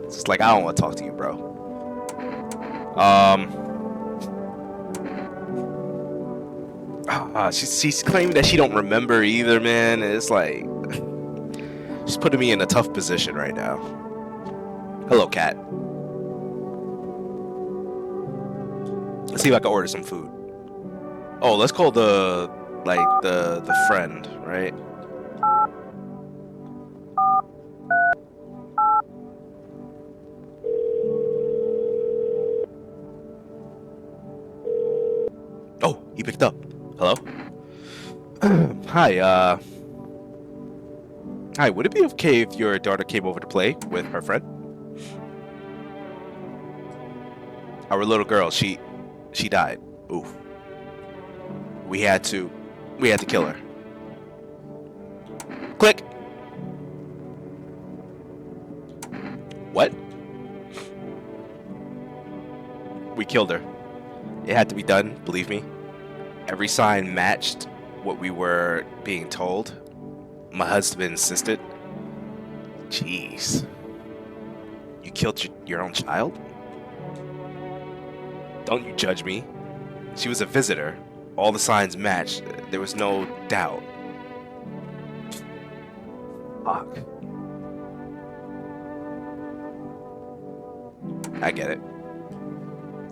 It's just like, I don't want to talk to you, bro. She's claiming that she don't remember either, man. It's like, she's putting me in a tough position right now. Hello, cat. Let's see if I can order some food. Oh, let's call the friend, right? Oh, he picked up. Hello? Hi, hi, would it be okay if your daughter came over to play with her friend? Our little girl, she died. Oof. We had to kill her. Click. What? We killed her. It had to be done, believe me. Every sign matched what we were being told. My husband insisted. Jeez. You killed your own child? Don't you judge me. She was a visitor. All the signs matched. There was no doubt. Fuck. I get it.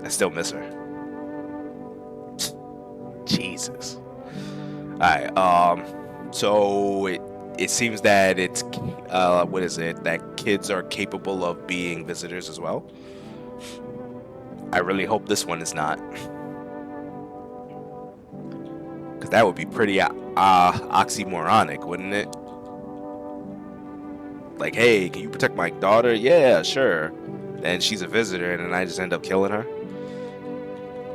I still miss her. Jesus. Alright, so it seems that it's what is it? That kids are capable of being visitors as well. I really hope this one is not. Cause that would be pretty oxymoronic, wouldn't it? Like, hey, can you protect my daughter? Yeah, sure. And she's a visitor, and then I just end up killing her.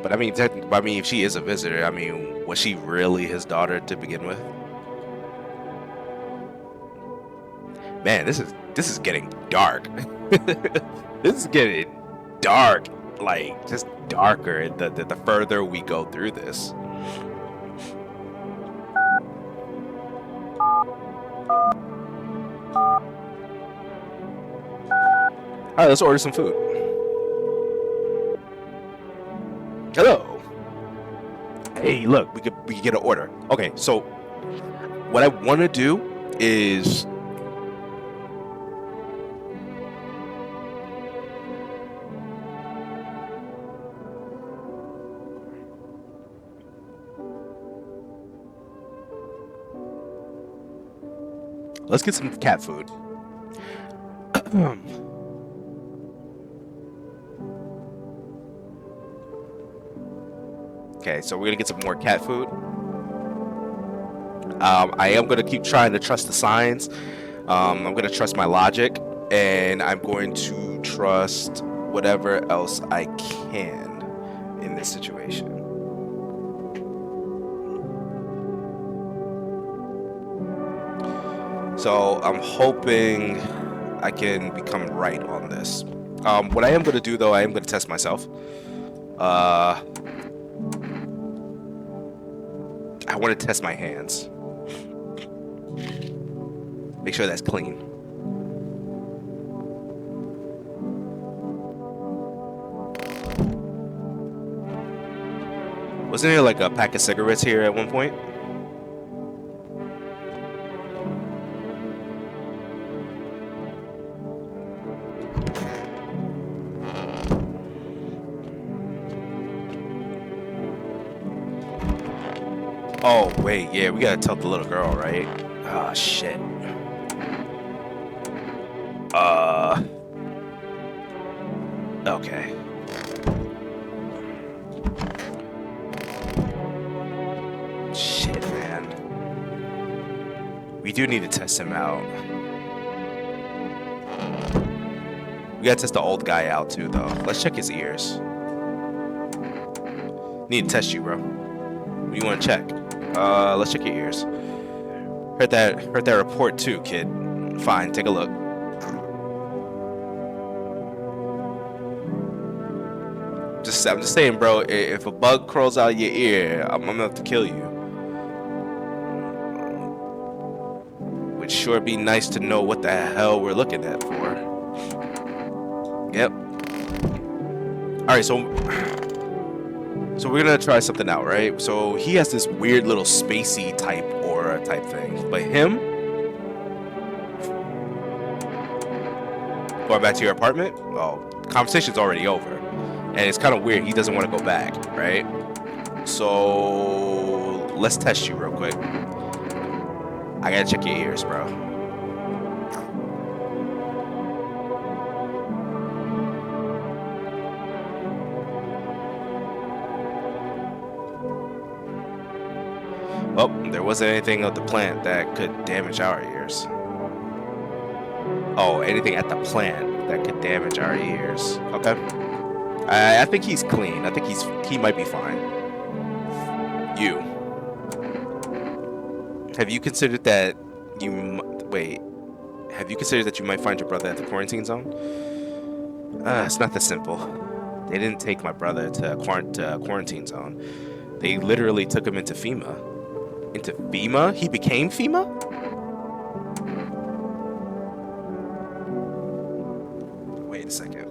But I mean, if she is a visitor, I mean, was she really his daughter to begin with? Man, this is getting dark. This is getting dark, like just darker the further we go through this. All right, let's order some food. Hello. Hey, look, we could get an order. Okay, so what I want to do is let's get some cat food. Okay, so we're gonna get some more cat food. I am gonna keep trying to trust the signs. I'm gonna trust my logic, and I'm going to trust whatever else I can in this situation. So I'm hoping I can become right on this. What I am gonna do though, I am gonna test myself. I want to test my hands. Make sure that's clean. Wasn't there like a pack of cigarettes here at one point? Oh, wait, yeah, we gotta tell the little girl, right? Ah, shit. Okay. Shit, man. We do need to test him out. We gotta test the old guy out, too, though. Let's check his ears. Need to test you, bro. What do you want to check? Let's check your ears. Heard that report too, kid. Fine, take a look. I'm just saying, bro. If a bug crawls out of your ear, I'm gonna have to kill you. Would sure be nice to know what the hell we're looking at for. Yep. All right, so we're gonna try something out, right? So he has this weird little spacey type aura type thing, but him going back to your apartment. Well, conversation's already over. and it's kind of weird. He doesn't want to go back, right? So let's test you real quick. I gotta check your ears, bro. Oh, there wasn't anything of the plant that could damage our ears. Oh, anything at the plant that could damage our ears. Okay. I think he's clean. I think he might be fine. You. Have you considered that you Have you considered that you might find your brother at the quarantine zone? It's not that simple. They didn't take my brother to a quarantine zone. They literally took him into FEMA. Into FEMA? He became FEMA? Wait a second.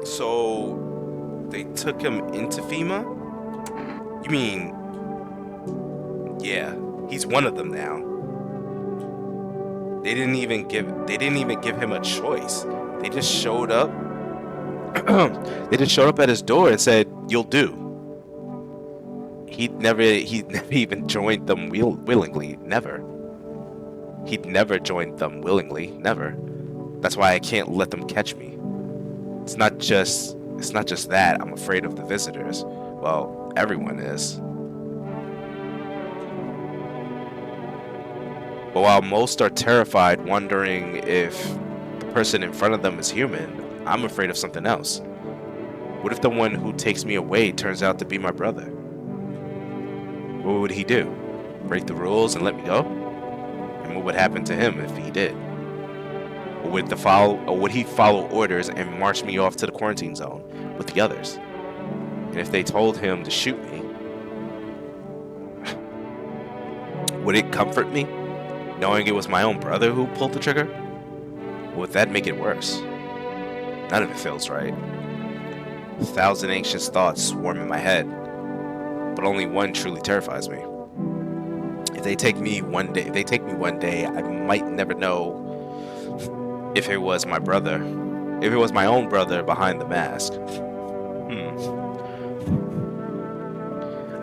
So they took him into FEMA? You mean, yeah, he's one of them now. They didn't even give him a choice. They just showed up. They just showed up at his door and said, "You'll do." He'd never even joined them willingly. Never. He'd never joined them willingly. Never. That's why I can't let them catch me. It's not just that I'm afraid of the visitors. Well, everyone is. But while most are terrified, wondering if the person in front of them is human, I'm afraid of something else. What if the one who takes me away turns out to be my brother? What would he do? Break the rules and let me go? And what would happen to him if he did? Or would he follow orders and march me off to the quarantine zone with the others? And if they told him to shoot me, would it comfort me, knowing it was my own brother who pulled the trigger? Or would that make it worse? None of it feels right. 1,000 anxious thoughts swarm in my head, but only one truly terrifies me. If they take me one day, I might never know if it was my brother, if it was my own brother behind the mask.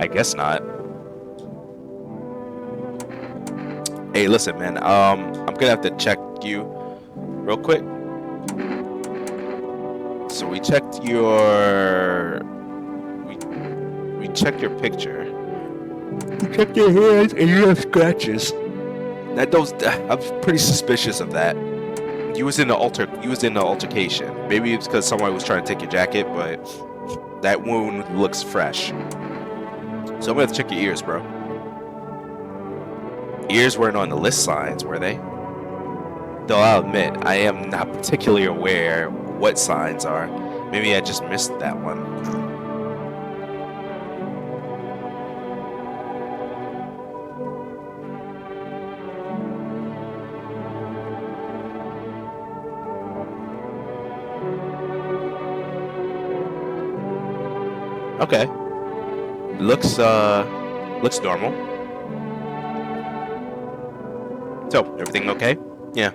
I guess not. Hey, listen, man. I'm gonna have to check you real quick. So we checked your picture. We checked your hands and you have scratches. I'm pretty suspicious of that. You was in the altercation. Maybe it's because someone was trying to take your jacket, but that wound looks fresh. So I'm gonna have to check your ears, bro. Ears weren't on the list signs, were they? Though I'll admit, I am not particularly aware what signs are. Maybe I just missed that one. Okay. Looks normal. So, everything okay? Yeah.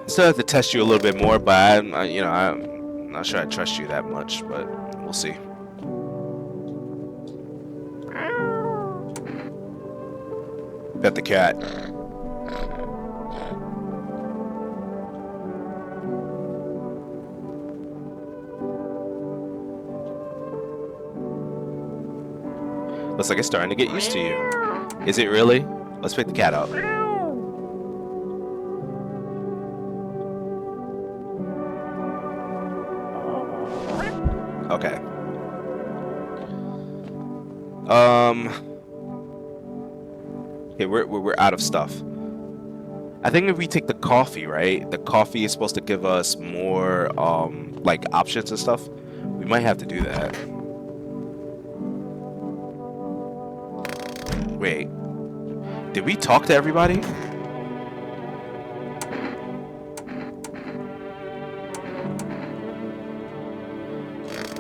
Still have to test you a little bit more, but I'm not sure I trust you that much, but we'll see. Pet the cat. Looks like it's starting to get used to you. Is it really? Let's pick the cat up. Okay. Okay, we're out of stuff. I think if we take the coffee, right? The coffee is supposed to give us more like options and stuff. We might have to do that. Wait. Did we talk to everybody?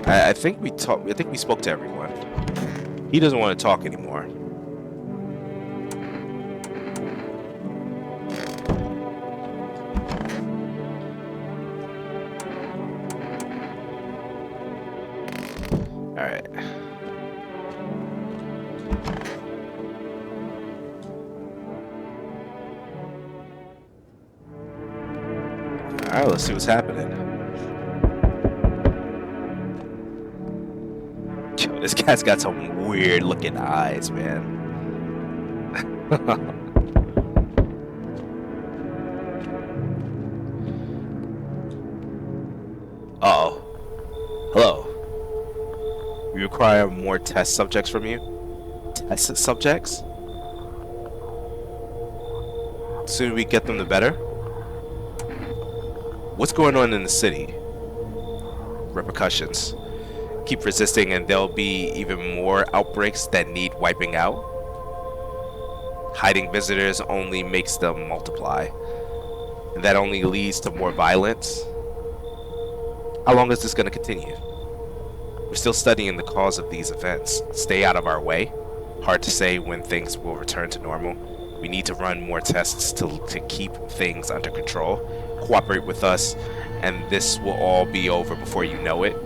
I think we talked. I think we spoke to everyone. He doesn't want to talk anymore. Alright. Alright, let's see what's happening. Yo, this guy's got some weird looking eyes, man. Uh-oh. Hello. We require more test subjects from you? Test subjects? The sooner we get them, the better? What's going on in the city? Repercussions. Keep resisting and there'll be even more outbreaks that need wiping out. Hiding visitors only makes them multiply. And that only leads to more violence. How long is this going to continue? We're still studying the cause of these events. Stay out of our way. Hard to say when things will return to normal. We need to run more tests to keep things under control. Cooperate with us, and this will all be over before you know it.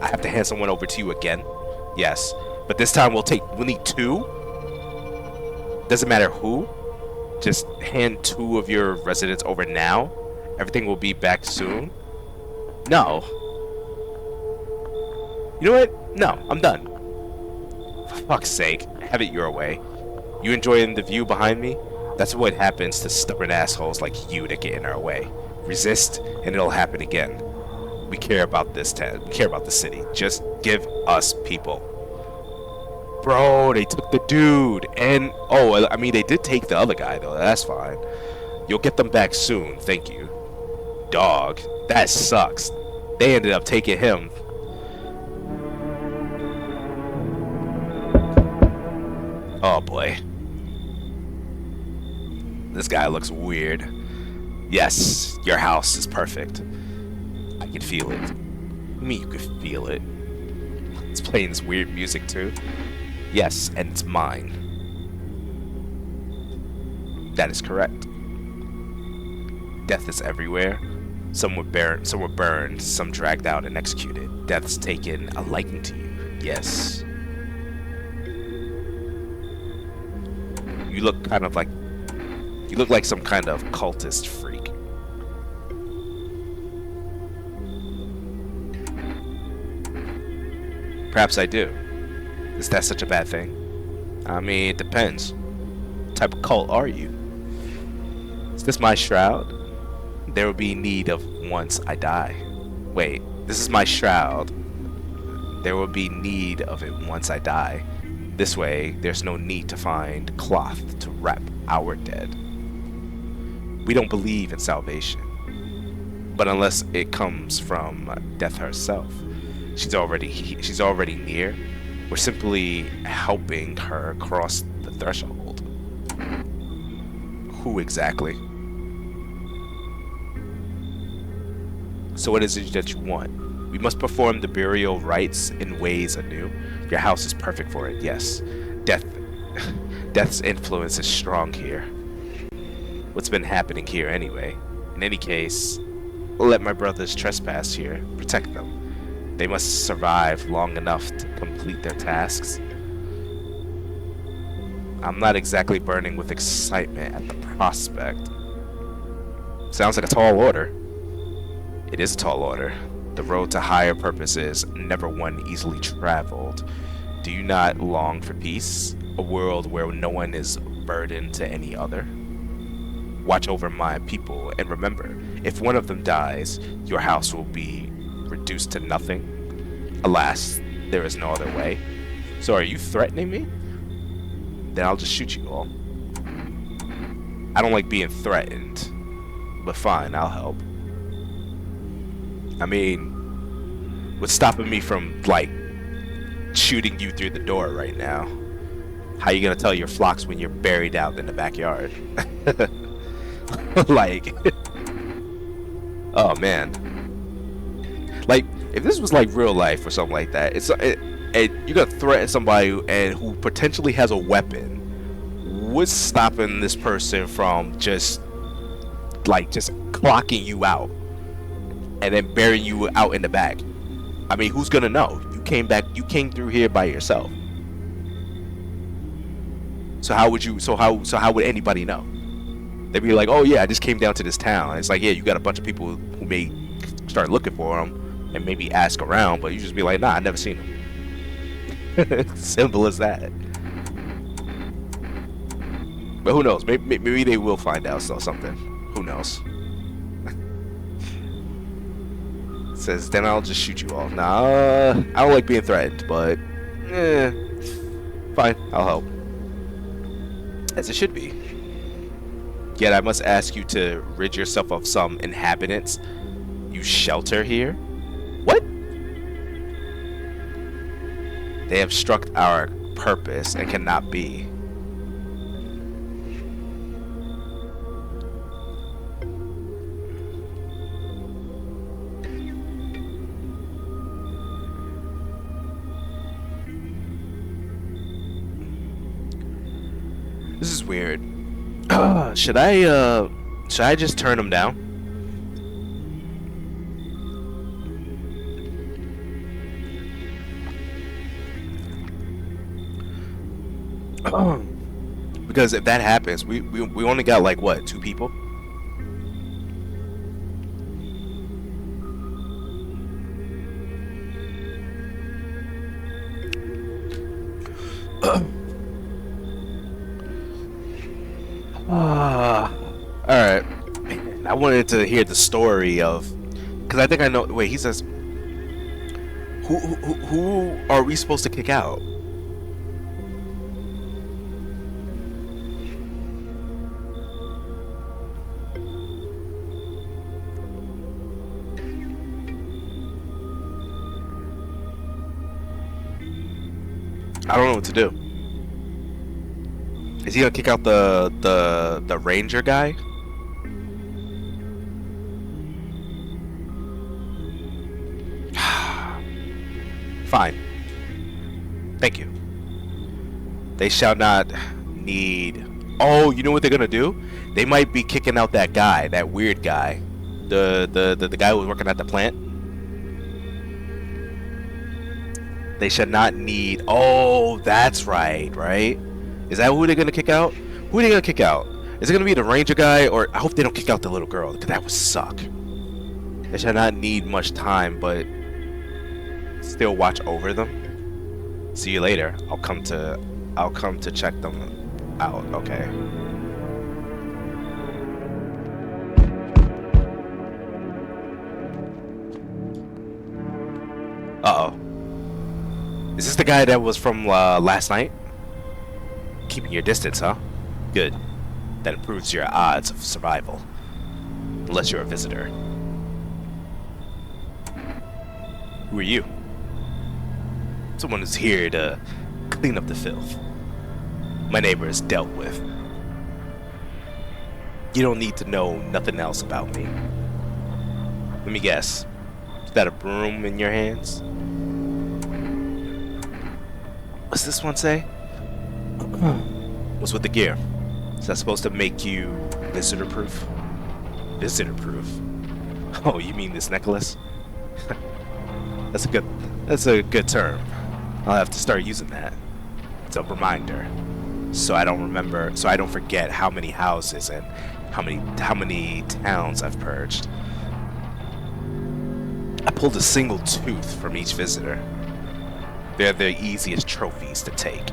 I have to hand someone over to you again. Yes, but this time we'll need 2. Doesn't matter who. Just hand 2 of your residents over now. Everything will be back soon. No. You know what? No, I'm done. For fuck's sake, have it your way. You enjoying the view behind me? That's what happens to stubborn assholes like you that get in our way. Resist, and it'll happen again. We care about this town. We care about the city. Just give us people. Bro, they took the dude. And, oh, I mean, they did take the other guy, though. That's fine. You'll get them back soon. Thank you. Dog. That sucks. They ended up taking him. Oh, boy. This guy looks weird. Yes, your house is perfect. I can feel it. I mean, you can feel it. It's playing this weird music, too. Yes, and it's mine. That is correct. Death is everywhere. Some were burned, some dragged out and executed. Death's taken a liking to you. Yes. You look kind of like... You look like some kind of cultist freak. Perhaps I do. Is that such a bad thing? I mean, it depends. What type of cult are you? Is this my shroud? There will be need of once I die. Wait, this is my shroud. There will be need of it once I die. This way, there's no need to find cloth to wrap our dead. We don't believe in salvation. But unless it comes from death herself, she's already near. We're simply helping her cross the threshold. Who exactly? So what is it that you want? We must perform the burial rites in ways anew. Your house is perfect for it, yes. Death's influence is strong here. What's been happening here anyway? In any case, let my brothers trespass here. Protect them. They must survive long enough to complete their tasks. I'm not exactly burning with excitement at the prospect. Sounds like a tall order. It is a tall order. The road to higher purpose is never one easily traveled. Do you not long for peace? A world where no one is burdened to any other? Watch over my people, and remember, if one of them dies, your house will be reduced to nothing. Alas, there is no other way. So are you threatening me? Then I'll just shoot you all. I don't like being threatened, but fine, I'll help. I mean, what's stopping me from, like, shooting you through the door right now? How you gonna tell your flocks when you're buried out in the backyard? Like, oh man. Like, if this was like real life or something like that, you're gonna threaten somebody who potentially has a weapon. What's stopping this person from just clocking you out? and then burying you out in the back. I mean, who's gonna know? You came through here by yourself. So how would anybody know? They'd be like, oh yeah, I just came down to this town. It's like, yeah, you got a bunch of people who may start looking for him and maybe ask around, but you just be like, nah, I never seen him. Simple as that. But who knows? Maybe they will find out something. Who knows? Says, then I'll just shoot you all. Nah, I don't like being threatened, but fine, I'll help. As it should be. Yet I must ask you to rid yourself of some inhabitants you shelter here. What? They have struck our purpose and cannot be. This is weird. Should I just turn him down? Because if that happens, we only got like what, 2 people? Alright. I wanted to hear the story of, because I think I know. Wait, he says, who are we supposed to kick out? I don't know what to do. Is he gonna kick out the ranger guy? Fine. Thank you. They shall not need. Oh, you know what they're gonna do? They might be kicking out that guy, that weird guy, the guy who was working at the plant. They should not need. Oh, that's right, right? Is that who they're gonna kick out? Who are they gonna kick out? Is it gonna be the ranger guy, or I hope they don't kick out the little girl, because that would suck. They should not need much time, but still watch over them. See you later. I'll come to check them out. Okay. Uh-oh. Is this the guy that was from last night? Keeping your distance, huh? Good. That improves your odds of survival. Unless you're a visitor. Who are you? Someone who's here to clean up the filth. My neighbor is dealt with. You don't need to know nothing else about me. Let me guess. Is that a broom in your hands? What's this one say? What's with the gear? Is that supposed to make you visitor-proof? Visitor-proof? Oh, you mean this necklace? That's a good term. I'll have to start using that. It's a reminder, so I don't forget how many houses and how many towns I've purged. I pulled a single tooth from each visitor. They're the easiest trophies to take.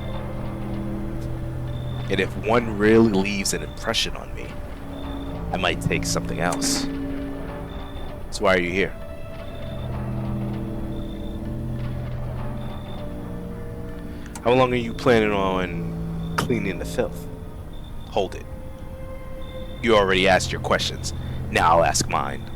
And if one really leaves an impression on me, I might take something else. So why are you here? How long are you planning on cleaning the filth? Hold it. You already asked your questions. Now I'll ask mine.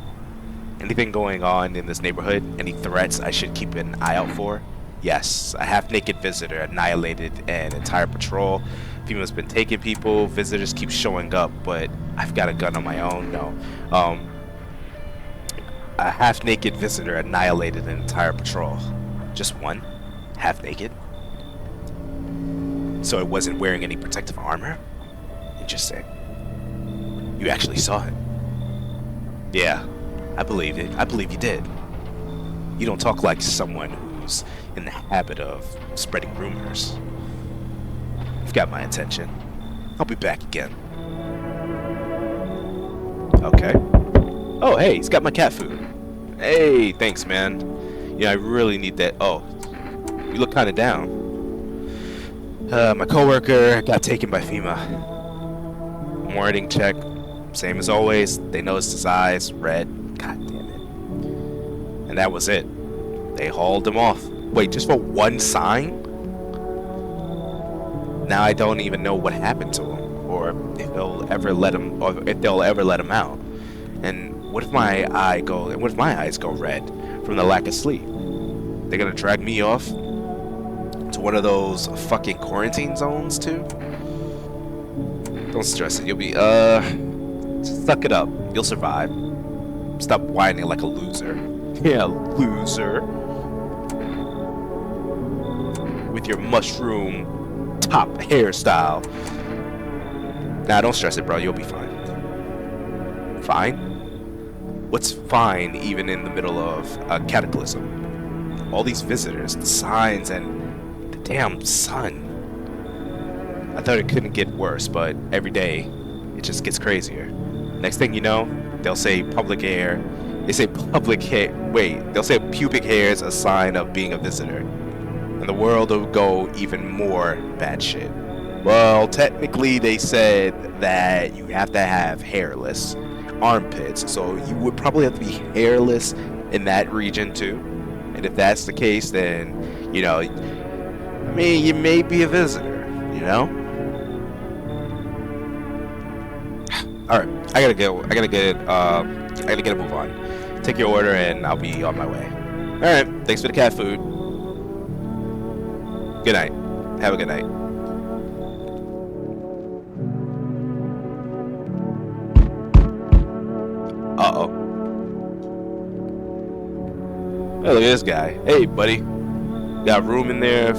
Anything going on in this neighborhood? Any threats I should keep an eye out for? Yes, a half-naked visitor annihilated an entire patrol. Female's been taking people. Visitors keep showing up, but I've got a gun on my own. No. A half-naked visitor annihilated an entire patrol. Just one? Half-naked? So it wasn't wearing any protective armor? Interesting. You actually saw it? Yeah. I believe it. I believe you did. You don't talk like someone who's in the habit of spreading rumors. You've got my attention. I'll be back again. Okay. Oh, hey, he's got my cat food. Hey, thanks, man. Yeah, I really need that. Oh, you look kind of down. My coworker got taken by FEMA. Warning check. Same as always. They noticed his eyes, red. God damn it. And that was it. They hauled him off. Wait, just for one sign? Now I don't even know what happened to him, or if they'll ever let him, out. And what if my eyes go red from the lack of sleep? They're gonna drag me off to one of those fucking quarantine zones too? Don't stress it. You'll be suck it up. You'll survive. Stop whining like a loser. Yeah, loser. With your mushroom top hairstyle. Nah, don't stress it, bro. You'll be fine. Fine? What's fine even in the middle of a cataclysm? All these visitors, the signs, and the damn sun. I thought it couldn't get worse, but every day it just gets crazier. Next thing you know, they'll say pubic hair. They'll say pubic hair is a sign of being a visitor. And the world will go even more bad shit. Well, technically they said that you have to have hairless armpits, so you would probably have to be hairless in that region too. And if that's the case, then, you know, I mean, you may be a visitor, you know? Alright, I gotta get a move on. Take your order and I'll be on my way. Alright, thanks for the cat food. Good night. Have a good night. Uh-oh. Hey, look at this guy. Hey, buddy. Got room in there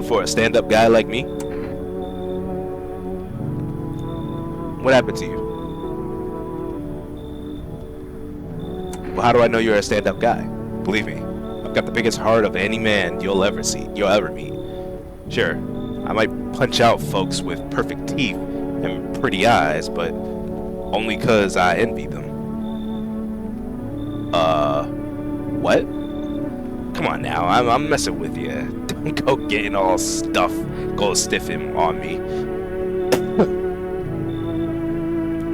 for a stand-up guy like me? What happened to you? Well, how do I know you're a stand-up guy? Believe me, I've got the biggest heart of any man you'll ever meet. Sure, I might punch out folks with perfect teeth and pretty eyes, but only 'cause I envy them. What? Come on now, I'm messing with you. Don't go getting all stiff on me.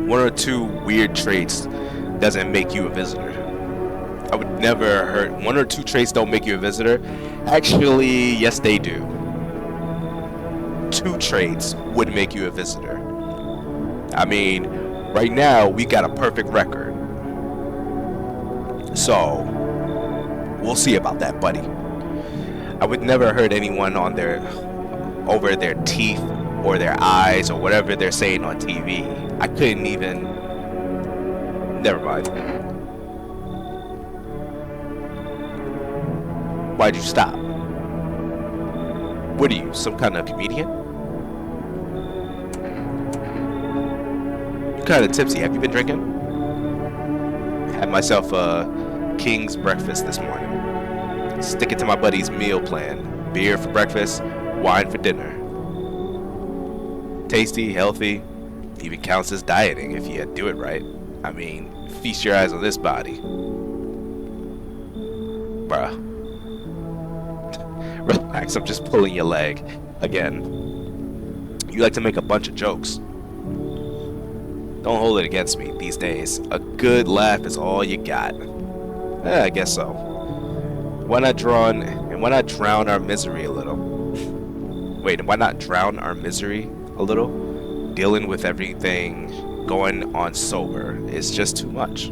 One or two weird traits doesn't make you a visitor. I would never hurt. One or two traits don't make you a visitor. Actually, yes, they do. 2 traits would make you a visitor. I mean, right now we got a perfect record. So, we'll see about that, buddy. I would never hurt anyone over their teeth or their eyes or whatever they're saying on TV. I couldn't even. Never mind. Why'd you stop? What are you, some kind of comedian? You're kind of tipsy. Have you been drinking? Had myself a king's breakfast this morning. Sticking to my buddy's meal plan. Beer for breakfast, wine for dinner. Tasty, healthy, even counts as dieting if you do it right. I mean, feast your eyes on this body. Bruh. Relax, I'm just pulling your leg. Again. You like to make a bunch of jokes. Don't hold it against me these days. A good laugh is all you got. I guess so. Why not drown our misery a little? Wait, why not drown our misery a little? Dealing with everything going on sober is just too much.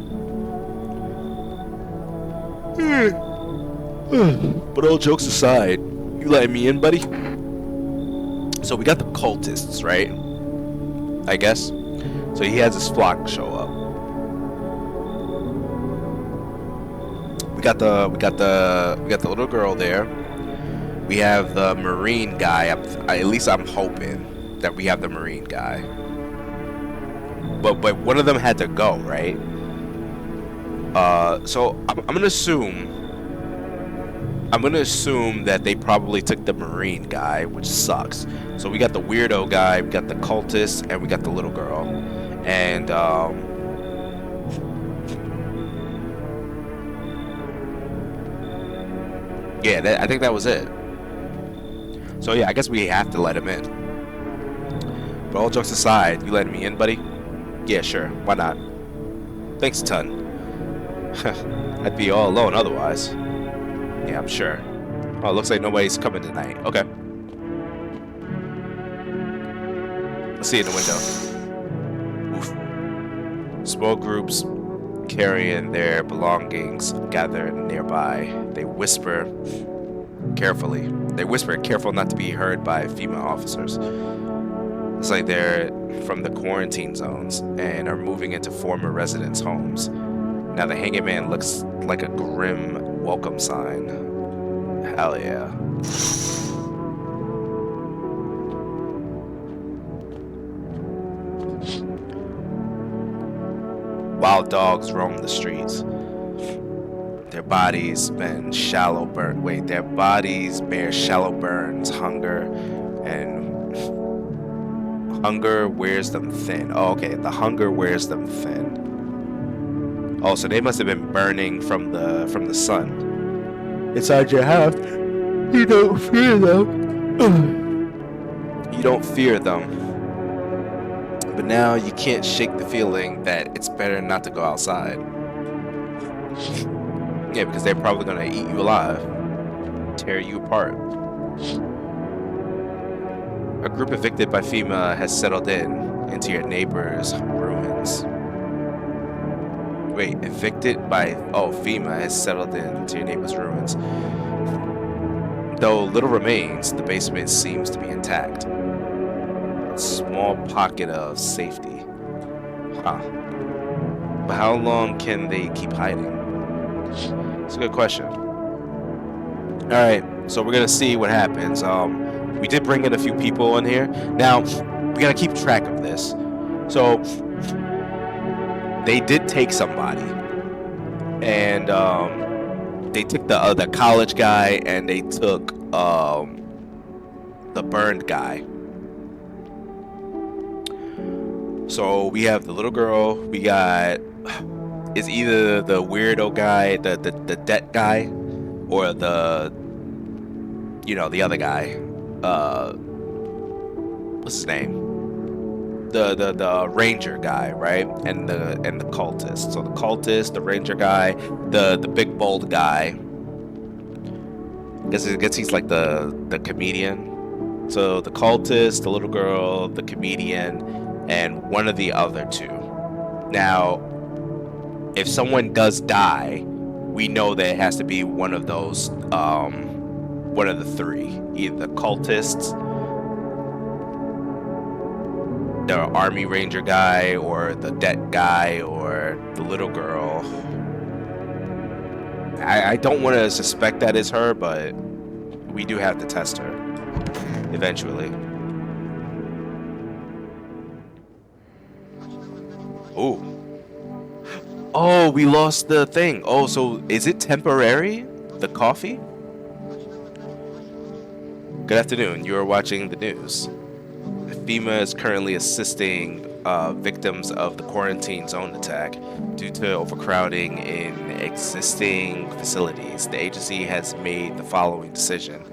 But all jokes aside, you letting me in, buddy? So we got the cultists, right? I guess. So he has his flock show up. We got the little girl there. We have the Marine guy. At least I'm hoping that we have the Marine guy. But one of them had to go, right? So I'm gonna assume. I'm gonna assume that they probably took the Marine guy, which sucks. So we got the weirdo guy, we got the cultist, and we got the little girl. And yeah, I think that was it. So yeah, I guess we have to let him in. But all jokes aside, you letting me in, buddy? Yeah, sure. Why not? Thanks a ton. I'd be all alone otherwise. Yeah, I'm sure. Oh, it looks like nobody's coming tonight. Okay. Let's see in the window. Oof. Small groups carrying their belongings gather nearby. They whisper carefully. They whisper, careful not to be heard by female officers. It's like they're from the quarantine zones and are moving into former residents' homes. Now the hanging man looks like a grim welcome sign. Hell yeah. Wild dogs roam the streets. Their bodies bear shallow burns, hunger wears them thin. Oh, okay, the hunger wears them thin. Oh, so they must have been burning from the sun. Inside your house, you don't fear them. You don't fear them. But now you can't shake the feeling that it's better not to go outside. Yeah, because they're probably gonna eat you alive, tear you apart. A group evicted by FEMA has settled into your neighbor's ruins. Wait, FEMA has settled into your neighbor's ruins. Though little remains, the basement seems to be intact. A small pocket of safety. Huh. But how long can they keep hiding? It's a good question. Alright, so we're gonna see what happens. We did bring in a few people in here. Now, we gotta keep track of this. So, they did take somebody. And, they took the college guy, and they took, the burned guy. So, we have the little girl, we got... Is either the weirdo guy, the debt guy, or the other guy. What's his name? The ranger guy, right? And the cultist. So the cultist, the ranger guy, the big bold guy. I guess he's like the comedian. So the cultist, the little girl, the comedian, and one of the other two. Now, if someone does die, we know that it has to be one of those, one of the three. Either the cultists, the army ranger guy, or the debt guy, or the little girl. I don't want to suspect that is her, but we do have to test her eventually. Ooh. Oh, we lost the thing. Oh, so is it temporary? The coffee? Good afternoon. You are watching the news. FEMA is currently assisting victims of the quarantine zone attack due to overcrowding in existing facilities. The agency has made the following decision.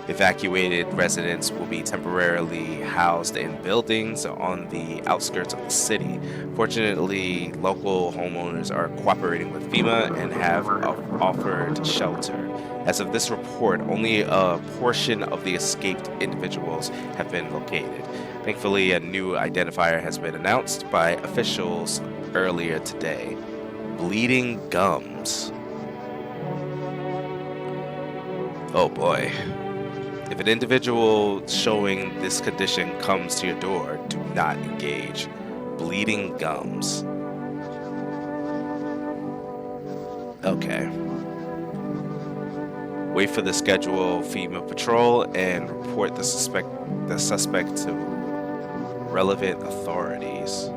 Evacuated residents will be temporarily housed in buildings on the outskirts of the city. Fortunately, local homeowners are cooperating with FEMA and have offered shelter. As of this report, only a portion of the escaped individuals have been located. Thankfully, a new identifier has been announced by officials earlier today. Bleeding gums. Oh boy. If an individual showing this condition comes to your door, do not engage. Bleeding gums. Okay. Wait for the schedule FEMA patrol and report the suspect to relevant authorities.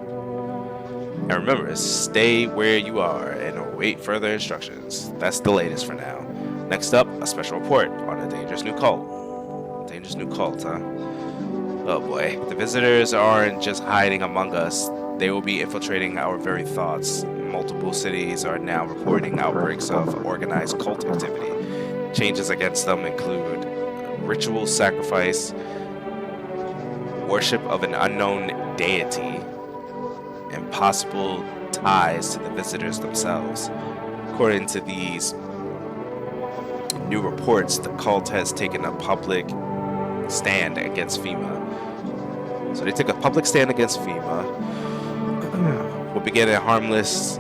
And remember, stay where you are and await further instructions. That's the latest for now. Next up, a special report on a dangerous new cult. Dangerous new cult, huh? Oh boy. The visitors aren't just hiding among us. They will be infiltrating our very thoughts. Multiple cities are now reporting outbreaks of organized cult activity. Changes against them include ritual sacrifice, worship of an unknown deity, and possible ties to the visitors themselves. According to these new reports, the cult has taken a public stand against FEMA. So they took a public stand against FEMA. What began a harmless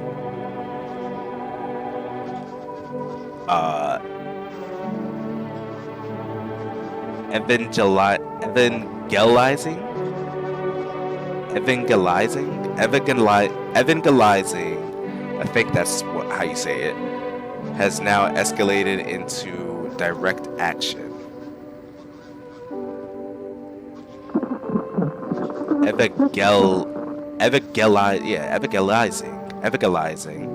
evangelizing, I think that's how you say it, has now escalated into direct action. Evangelizing.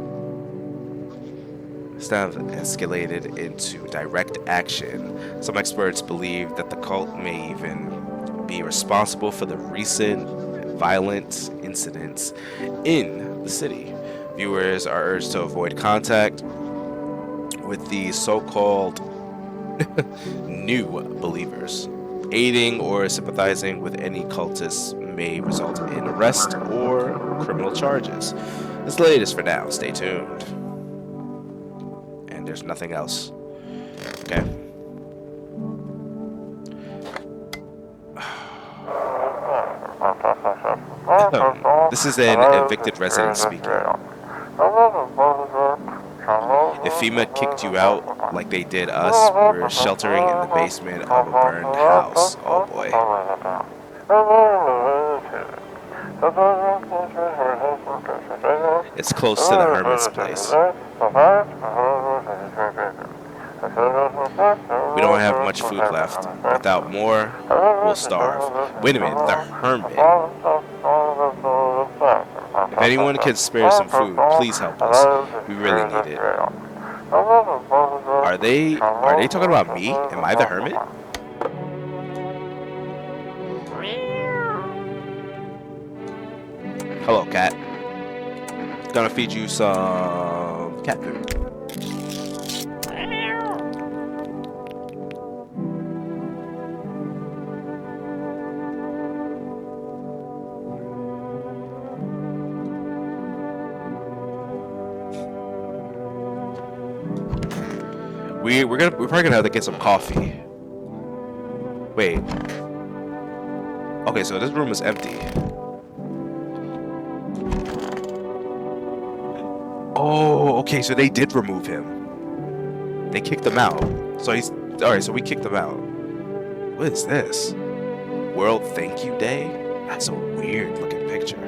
Stuff escalated into direct action. Some experts believe that the cult may even be responsible for the recent violent incidents in the city. Viewers are urged to avoid contact with the so-called new believers. Aiding or sympathizing with any cultists may result in arrest or criminal charges. That's the latest for now. Stay tuned. And there's nothing else. Okay. This is an evicted resident speaking. If FEMA kicked you out like they did us, we're sheltering in the basement of a burned house. Oh boy. It's close to the hermit's place. We don't have much food left. Without more, we'll starve. Wait a minute, the hermit. If anyone can spare some food, please help us. We really need it. Are they talking about me? Am I the hermit? Hello, cat. Gonna feed you some cat food. We're probably gonna have to get some coffee. Wait. Okay, so this room is empty. Oh, okay, so they did remove him. They kicked him out. So he's alright, so we kicked him out. What is this? World Thank You Day? That's a weird looking picture.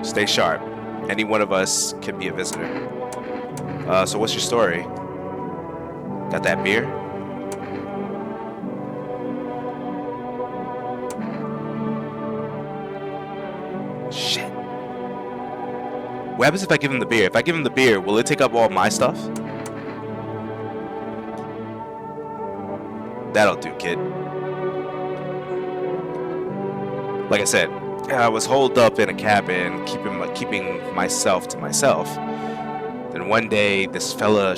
Stay sharp. Any one of us can be a visitor. So what's your story? Got that beer? Shit. What happens if I give him the beer? If I give him the beer, will it take up all my stuff? That'll do, kid. Like I said, I was holed up in a cabin, keeping myself to myself. Then one day, this fella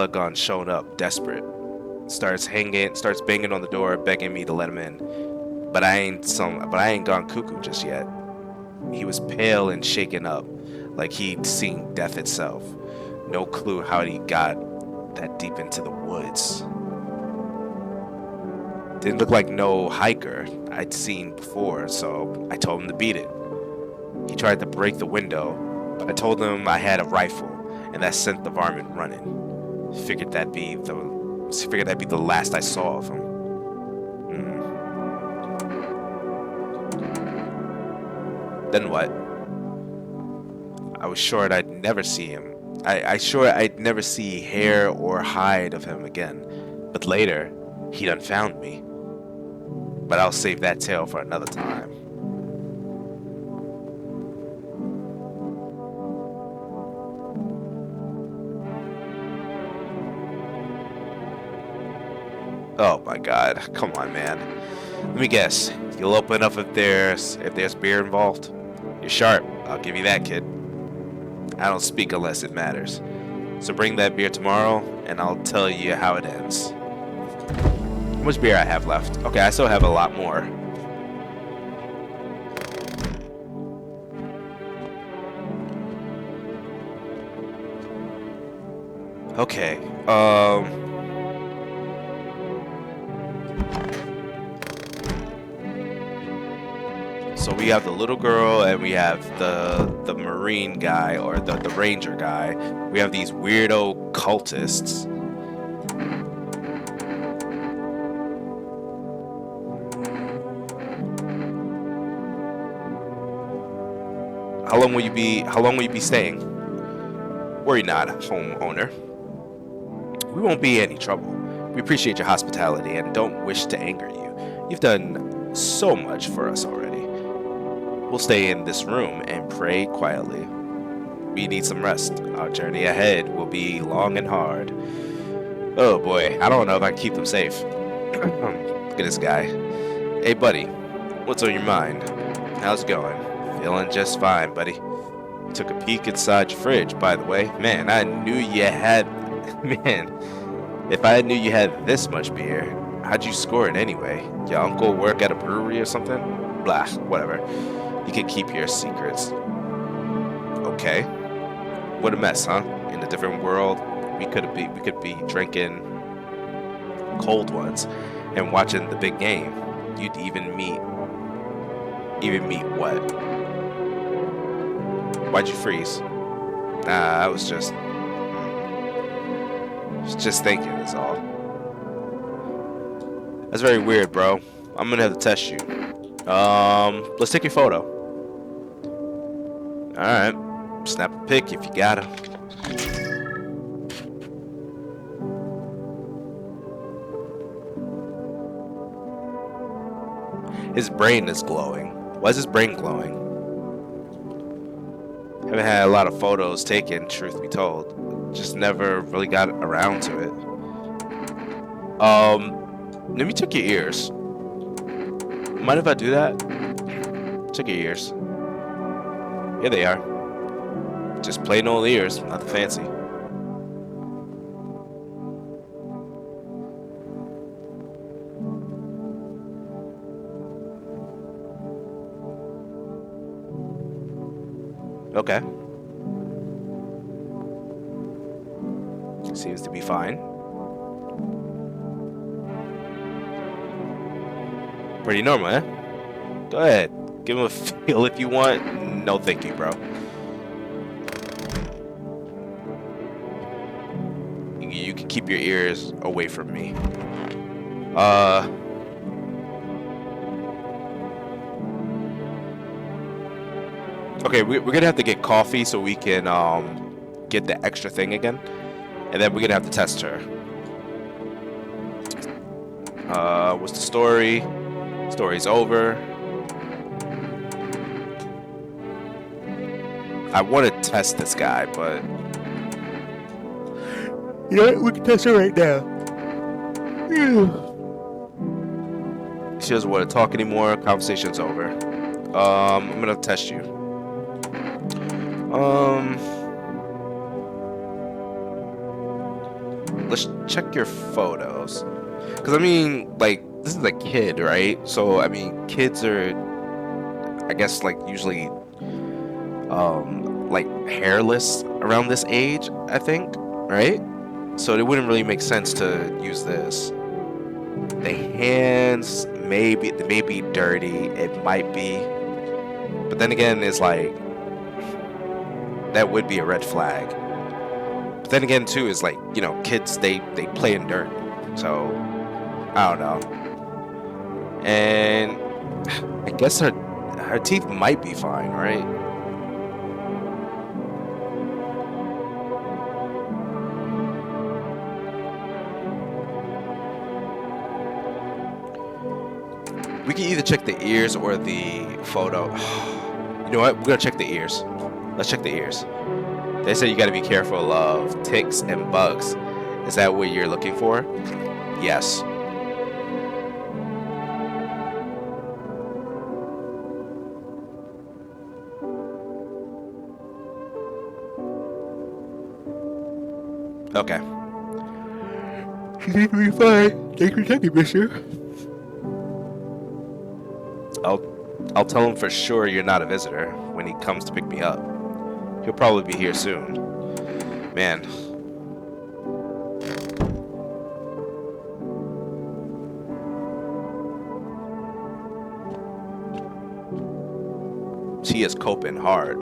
gone shown up, desperate. Starts banging on the door, begging me to let him in. But I ain't gone cuckoo just yet. He was pale and shaken up, like he'd seen death itself. No clue how he got that deep into the woods. Didn't look like no hiker I'd seen before, so I told him to beat it. He tried to break the window, but I told him I had a rifle, and that sent the varmint running. Figured that'd be the last I saw of him. Then what? I was sure I'd never see him. I'd never see hair or hide of him again. But later, he done found me. But I'll save that tale for another time. Oh my god, come on, man. Let me guess. You'll open up if there's beer involved? You're sharp, I'll give you that, kid. I don't speak unless it matters. So bring that beer tomorrow, and I'll tell you how it ends. How much beer I have left? Okay, I still have a lot more. Okay, so we have the little girl and we have the marine guy, or the ranger guy. We have these weirdo cultists. How long will you be staying? Worry not, homeowner. We won't be any trouble. We appreciate your hospitality and don't wish to anger you. You've done so much for us already. We'll stay in this room and pray quietly. We need some rest. Our journey ahead will be long and hard. Oh boy, I don't know if I can keep them safe. Look at this guy. Hey buddy, what's on your mind? How's it going? Feeling just fine, buddy. Took a peek inside your fridge, by the way. Man, I knew you had... Man, if I knew you had this much beer, how'd you score it anyway? Your uncle work at a brewery or something? Blah, whatever. You can keep your secrets. Okay. What a mess, huh? In a different world, we could be drinking cold ones and watching the big game. You'd even meet what? Why'd you freeze? Nah, I was just thinking is all. That's very weird, bro. I'm gonna have to test you. Let's take your photo. Alright. Snap a pic if you gotta. His brain is glowing. Why is his brain glowing? Haven't had a lot of photos taken, truth be told. Just never really got around to it. Let me check your ears. Mind if I do that? Check your ears. Here they are. Just plain old ears, nothing fancy. Okay. Seems to be fine. Pretty normal, eh? Go ahead. Give him a feel if you want. No thank you, bro. You can keep your ears away from me. Okay, we're gonna have to get coffee so we can get the extra thing again, and then we're gonna have to test her. What's the story? Story's over. I want to test this guy, but you know what? We can test her right now. She doesn't want to talk anymore. Conversation's over. I'm gonna test you. Let's check your photos. Because, I mean, like, this is a kid, right? So, I mean, kids are, I guess, like, usually, like, hairless around this age, I think, right? So it wouldn't really make sense to use this. The hands, maybe, they may be dirty. It might be. But then again, it's like, that would be a red flag. But then again, too, is like, you know, kids, they play in dirt. So, I don't know. And I guess her teeth might be fine, right? We can either check the ears or the photo. You know what? We're gonna check the ears. Let's check the ears. They say you gotta be careful of ticks and bugs. Is that what you're looking for? Yes. Okay. She seems to be fine. Thanks for checking, mister. I'll tell him for sure you're not a visitor when he comes to pick me up. He'll probably be here soon. Man. She is coping hard.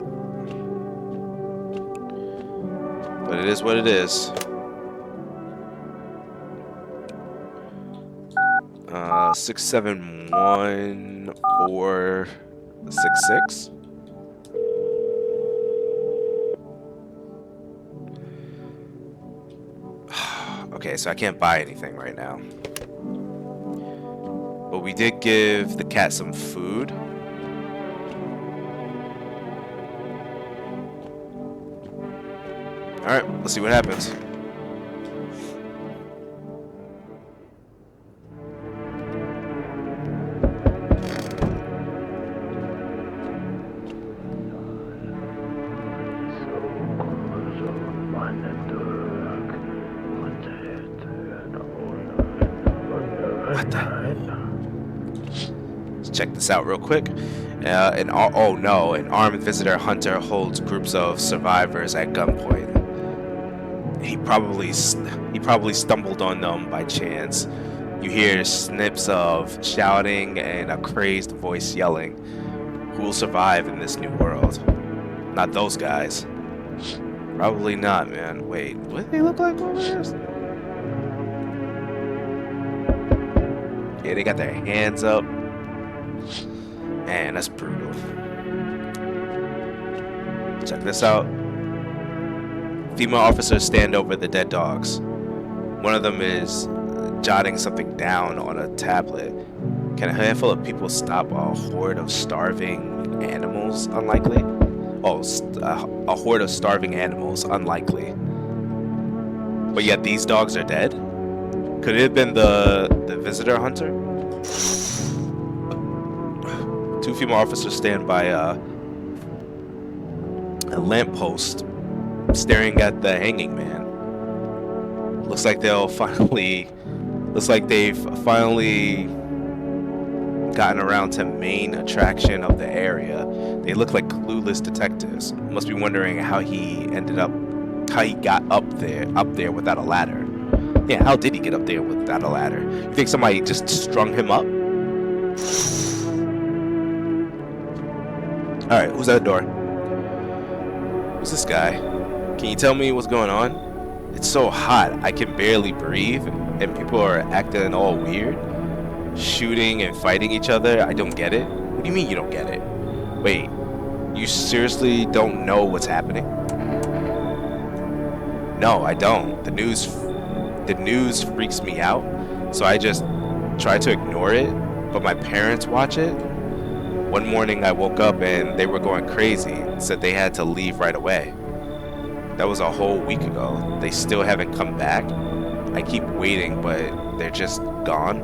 But it is what it is. 671-466. Okay, so I can't buy anything right now. But we did give the cat some food. Alright, let's see what happens. What the? Let's check this out real quick. An armed visitor hunter holds groups of survivors at gunpoint. He probably stumbled on them by chance. You hear snips of shouting and a crazed voice yelling. Who will survive in this new world? Not those guys. Probably not, man. Wait, what do they look like over there? Yeah, they got their hands up. Man, that's brutal. Check this out. Female officers stand over the dead dogs. One of them is jotting something down on a tablet. Can a handful of people stop a horde of starving animals? Unlikely. Oh, a horde of starving animals? Unlikely. But yet these dogs are dead? Could it have been the visitor hunter? Two female officers stand by a lamppost, staring at the hanging man. Looks like they've finally gotten around to main attraction of the area. They look like clueless detectives. Must be wondering how he got up there without a ladder. Yeah, how did he get up there without a ladder? You think somebody just strung him up? Alright, who's at the door? Who's this guy? Can you tell me what's going on? It's so hot, I can barely breathe, and people are acting all weird. Shooting and fighting each other, I don't get it. What do you mean you don't get it? Wait, you seriously don't know what's happening? No, I don't. The news freaks me out, so I just try to ignore it, but my parents watch it. One morning I woke up and they were going crazy, said they had to leave right away. That was a whole week ago. They still haven't come back. I keep waiting, but they're just gone.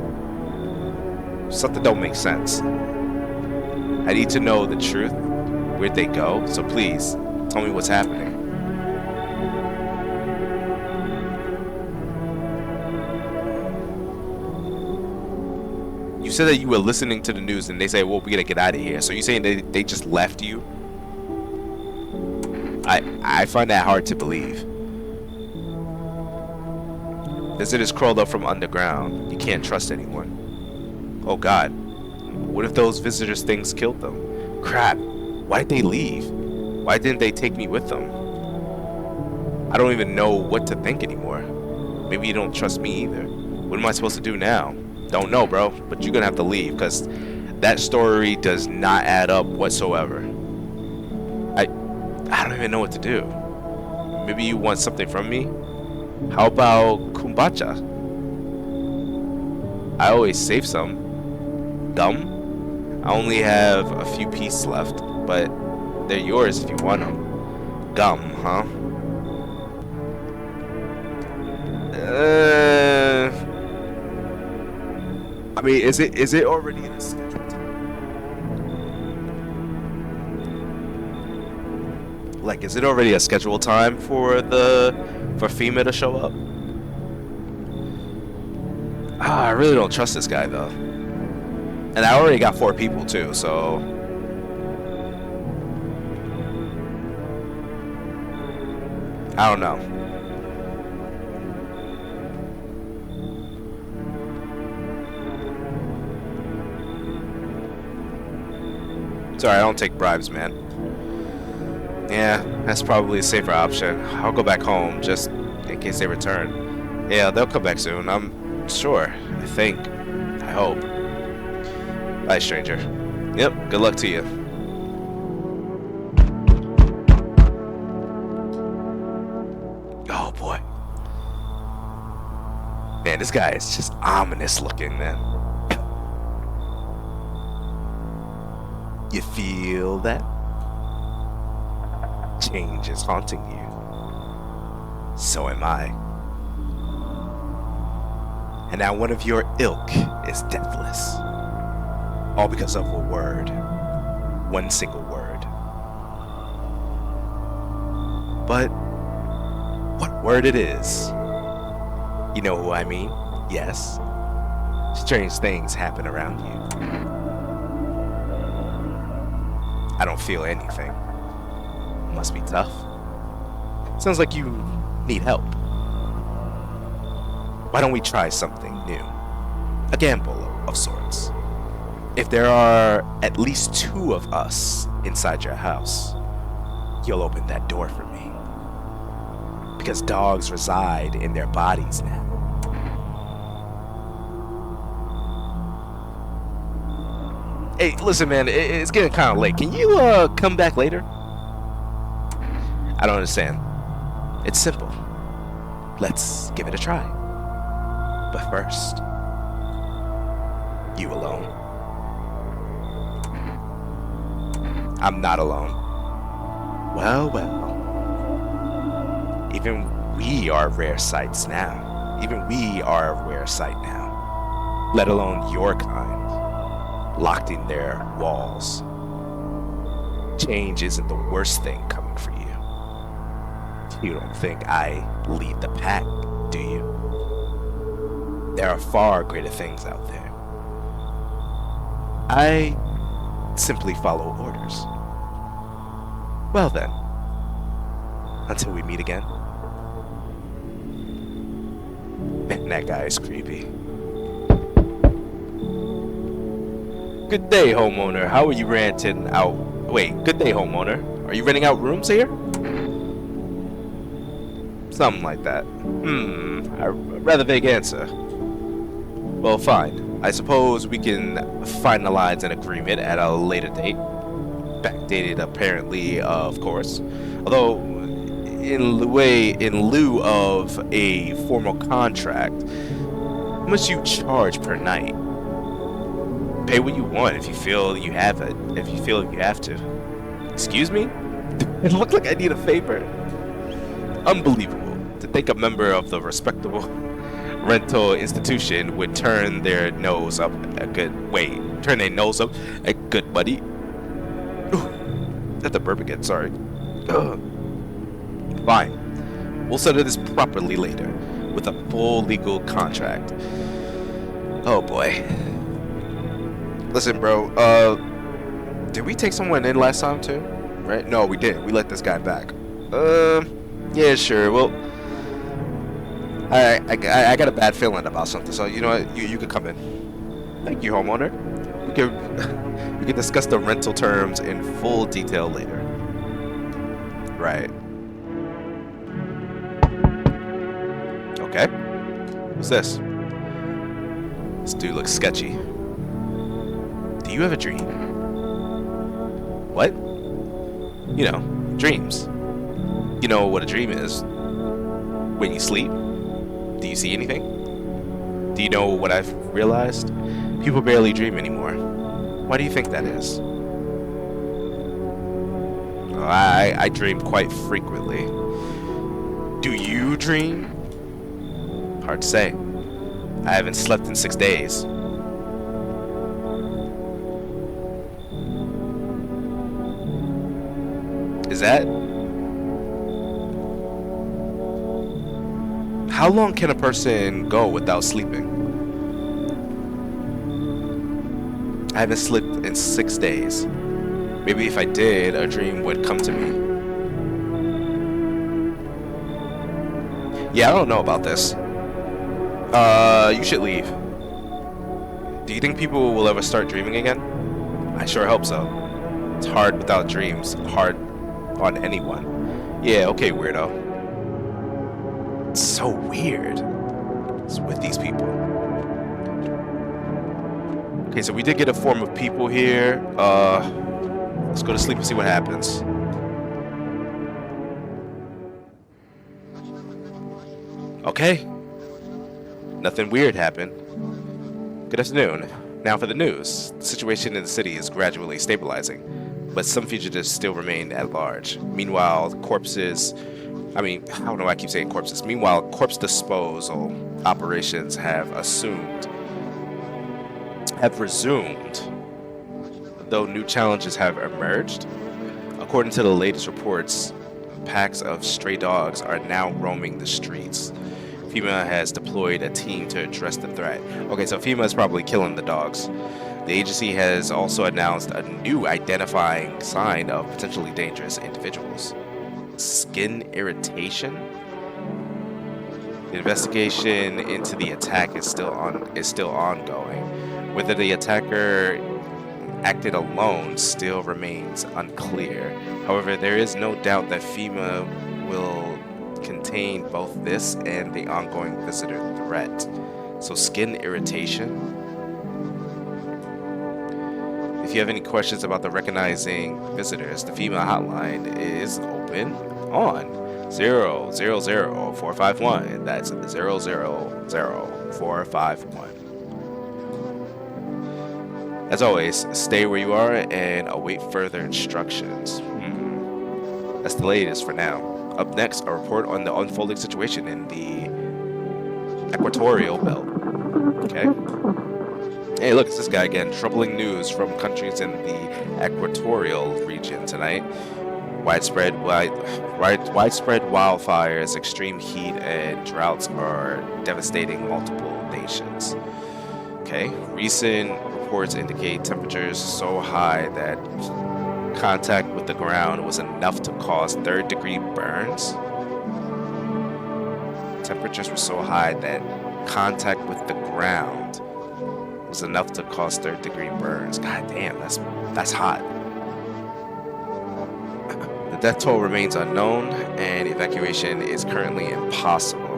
Something don't make sense. I need to know the truth. Where'd they go? So please, tell me what's happening. You said that you were listening to the news and they say, well, we gotta get out of here. So you saying they just left you? I find that hard to believe. Visitors crawled up from underground. You can't trust anyone. Oh God. What if those visitors things killed them? Crap. Why did they leave? Why didn't they take me with them? I don't even know what to think anymore. Maybe you don't trust me either. What am I supposed to do now? Don't know, bro, but you're gonna have to leave because that story does not add up whatsoever. I don't even know what to do. Maybe you want something from me? How about kombucha? I always save some. Gum? I only have a few pieces left, but they're yours if you want them. Gum, huh? I mean, is it already in a scheduled time? Like, is it already a scheduled time for FEMA to show up? I really don't trust this guy though. And I already got 4 people too, so I don't know. Sorry, I don't take bribes, man. Yeah, that's probably a safer option. I'll go back home just in case they return. Yeah, they'll come back soon. I'm sure. I think. I hope. Bye, stranger. Yep, good luck to you. Oh boy. Man, this guy is just ominous looking, man. You feel that? Change is haunting you. So am I. And now one of your ilk is deathless. All because of a word. One single word. But what word it is? You know who I mean? Yes. Strange things happen around you. I don't feel anything. Must be tough. Sounds like you need help. Why don't we try something new? A gamble of sorts. If there are at least 2 of us inside your house, you'll open that door for me. Because dogs reside in their bodies now. Hey, listen, man, it's getting kind of late. Can you come back later? I don't understand. It's simple. Let's give it a try. But first, you alone? I'm not alone. Well, well. Even we are rare sights now. Even we are a rare sight now. Let alone your kind. Locked in their walls. Change isn't the worst thing coming for you. You don't think I lead the pack, do you? There are far greater things out there. I simply follow orders. Well then, until we meet again. Man, that guy is creepy. Good day, homeowner. How are you renting out? Wait, good day, homeowner. Are you renting out rooms here? Something like that. A rather vague answer. Well, fine. I suppose we can finalize an agreement at a later date. Backdated, apparently, of course. Although, in lieu of a formal contract, how much you charge per night? Pay what you want if you feel you have it. If you feel you have to. Excuse me? It looked like I need a favor. Unbelievable. To think a member of the respectable rental institution would turn their nose up a good good buddy. Ooh, that's the burp again, sorry. Ugh. Fine. We'll settle this properly later with a full legal contract. Oh boy. Listen, bro, did we take someone in last time too? Right? No, we didn't. We let this guy back. Yeah, sure. Well, I got a bad feeling about something, so you know what? You could come in. Thank you, homeowner. We can discuss the rental terms in full detail later. Right. Okay. What's this? This dude looks sketchy. Do you have a dream? What? You know, dreams. You know what a dream is. When you sleep, do you see anything? Do you know what I've realized? People barely dream anymore. Why do you think that is? I dream quite frequently. Do you dream? Hard to say. I haven't slept in 6 days. Is that? How long can a person go without sleeping? I haven't slept in 6 days. Maybe if I did, a dream would come to me. Yeah, I don't know about this. You should leave. Do you think people will ever start dreaming again? I sure hope so. It's hard without dreams. Hard on anyone. Yeah, okay, weirdo. It's so weird. It's with these people. Okay, so we did get a form of people here. Let's go to sleep and see what happens. Okay. Nothing weird happened. Good afternoon. Now for the news. The situation in the city is gradually stabilizing, but some fugitives still remain at large. Meanwhile, corpses... I mean, how do I keep saying corpses? Meanwhile, corpse disposal operations have resumed, though new challenges have emerged. According to the latest reports, packs of stray dogs are now roaming the streets. FEMA has deployed a team to address the threat. Okay, so FEMA is probably killing the dogs. The agency has also announced a new identifying sign of potentially dangerous individuals. Skin irritation? The investigation into the attack is still ongoing. Whether the attacker acted alone still remains unclear. However, there is no doubt that FEMA will contain both this and the ongoing visitor threat. So skin irritation? If you have any questions about the recognizing visitors, the FEMA hotline is open on 000-451. That's 000-451. As always, stay where you are and await further instructions. That's the latest for now. Up next, a report on the unfolding situation in the equatorial belt. Okay. Hey, look, it's this guy again. Troubling news from countries in the equatorial region tonight. Widespread wildfires, extreme heat, and droughts are devastating multiple nations. Okay. Recent reports indicate temperatures so high that contact with the ground was enough to cause third-degree burns. Temperatures were so high that contact with the ground was enough to cause third-degree burns. God damn, that's hot. The death toll remains unknown, and evacuation is currently impossible.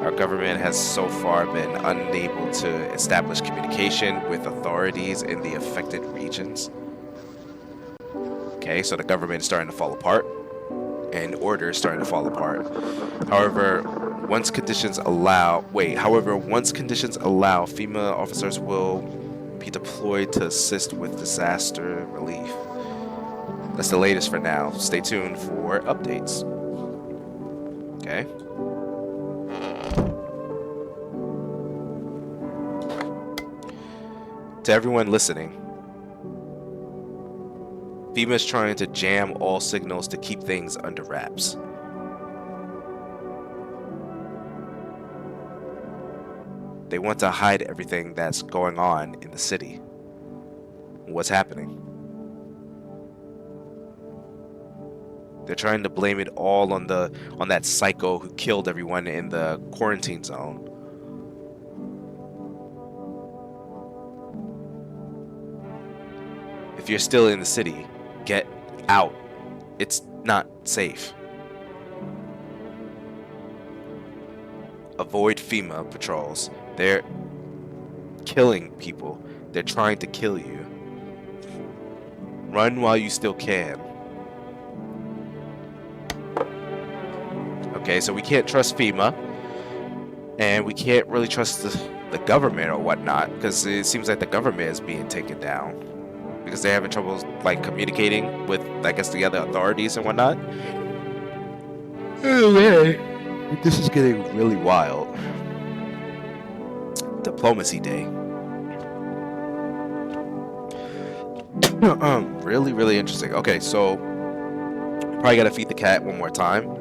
Our government has so far been unable to establish communication with authorities in the affected regions. Okay, so the government is starting to fall apart, and order is starting to fall apart. However, once conditions allow, FEMA officers will be deployed to assist with disaster relief. That's the latest for now. Stay tuned for updates. Okay. To everyone listening, FEMA is trying to jam all signals to keep things under wraps. They want to hide everything that's going on in the city. What's happening? They're trying to blame it all on that psycho who killed everyone in the quarantine zone. If you're still in the city, get out. It's not safe. Avoid FEMA patrols. They're killing people. They're trying to kill you. Run while you still can. Okay, so we can't trust FEMA, and we can't really trust the government or whatnot, because it seems like the government is being taken down because they're having trouble like communicating with, I guess, the other authorities and whatnot. Oh man, this is getting really wild. Diplomacy Day. Really, really interesting. Okay, so probably gotta feed the cat one more time.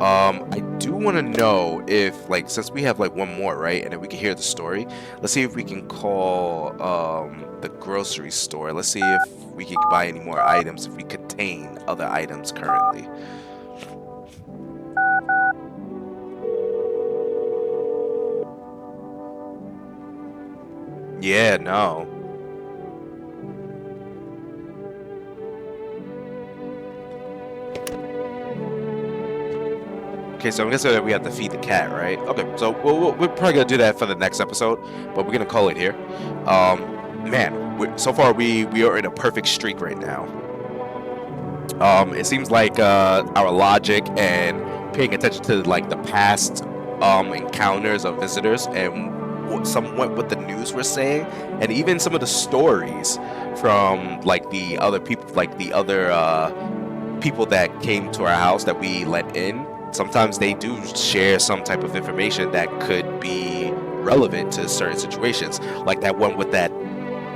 I do want to know if, like, since we have like one more, right, and then we can hear the story. Let's see if we can call the grocery store. Let's see if we can buy any more items if we contain other items currently. Yeah, no. Okay, so I'm guessing that we have to feed the cat, right? Okay, so we're probably gonna do that for the next episode, but we're gonna call it here. Man, so far we are in a perfect streak right now. It seems like our logic and paying attention to like the past encounters of visitors and somewhat what the news were saying, and even some of the stories from like the other people, like the other people that came to our house that we let in. Sometimes they do share some type of information that could be relevant to certain situations, like that one with that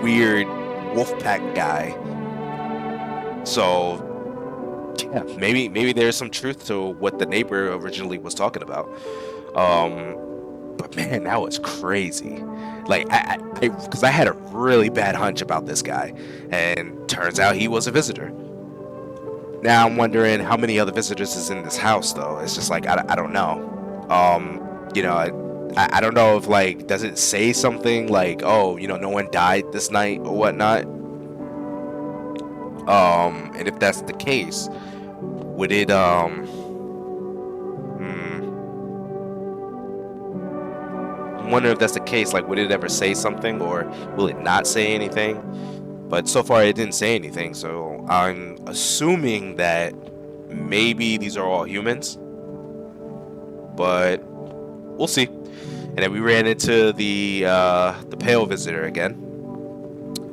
weird wolf pack guy. So yeah, maybe there's some truth to what the neighbor originally was talking about. But man, that was crazy. Like because I had a really bad hunch about this guy, and turns out he was a visitor. Now I'm wondering how many other visitors is in this house, though. It's just like I don't know. You know, I don't know if like does it say something like, oh, you know, no one died this night or whatnot. And if that's the case, would it I'm wondering if that's the case, like would it ever say something or will it not say anything? But so far it didn't say anything, so I'm assuming that maybe these are all humans. But we'll see. And then we ran into the pale visitor again.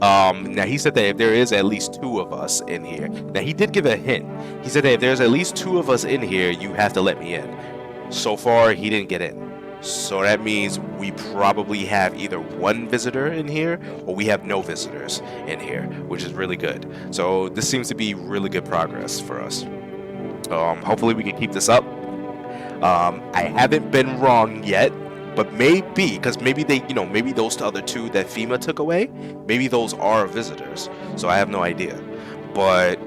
Now he said that if there is at least 2 of us in here. Now he did give a hint. He said that if there's at least 2 of us in here, you have to let me in. So far he didn't get in. So that means we probably have either 1 visitor in here or we have no visitors in here, which is really good. So this seems to be really good progress for us. Hopefully we can keep this up. I haven't been wrong yet, but maybe, because maybe they, you know, maybe those other 2 that FEMA took away, maybe those are visitors. So I have no idea. But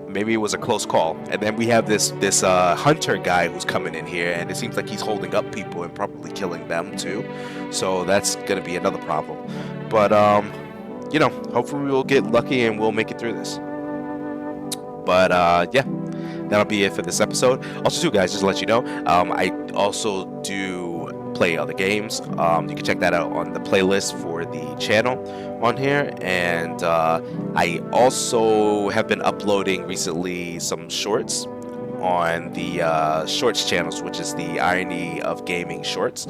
maybe it was a close call. And then we have this hunter guy who's coming in here, and it seems like he's holding up people and probably killing them too. So that's gonna be another problem. But you know, hopefully we'll get lucky and we'll make it through this. But yeah, that'll be it for this episode. Also too, guys, just to let you know, I also do play other games. You can check that out on the playlist for the channel on here, and I also have been uploading recently some shorts on the shorts channels, which is the Irony of Gaming Shorts.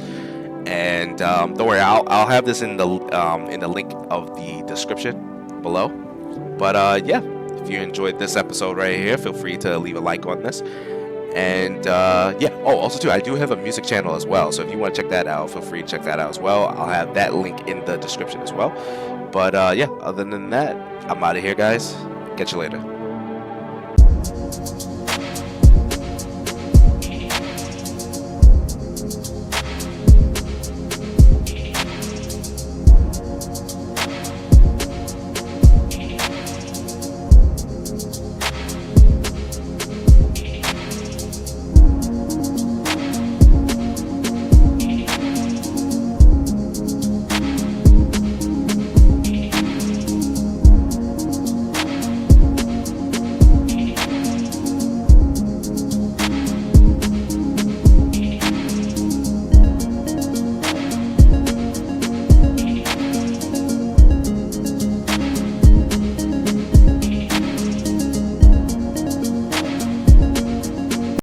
And don't worry, I'll have this in the link of the description below. But yeah, if you enjoyed this episode right here, feel free to leave a like on this. And yeah, oh, also too, I do have a music channel as well, so if you want to check that out, feel free to check that out as well. I'll have that link in the description as well. But yeah, other than that, I'm out of here, guys. Catch you later.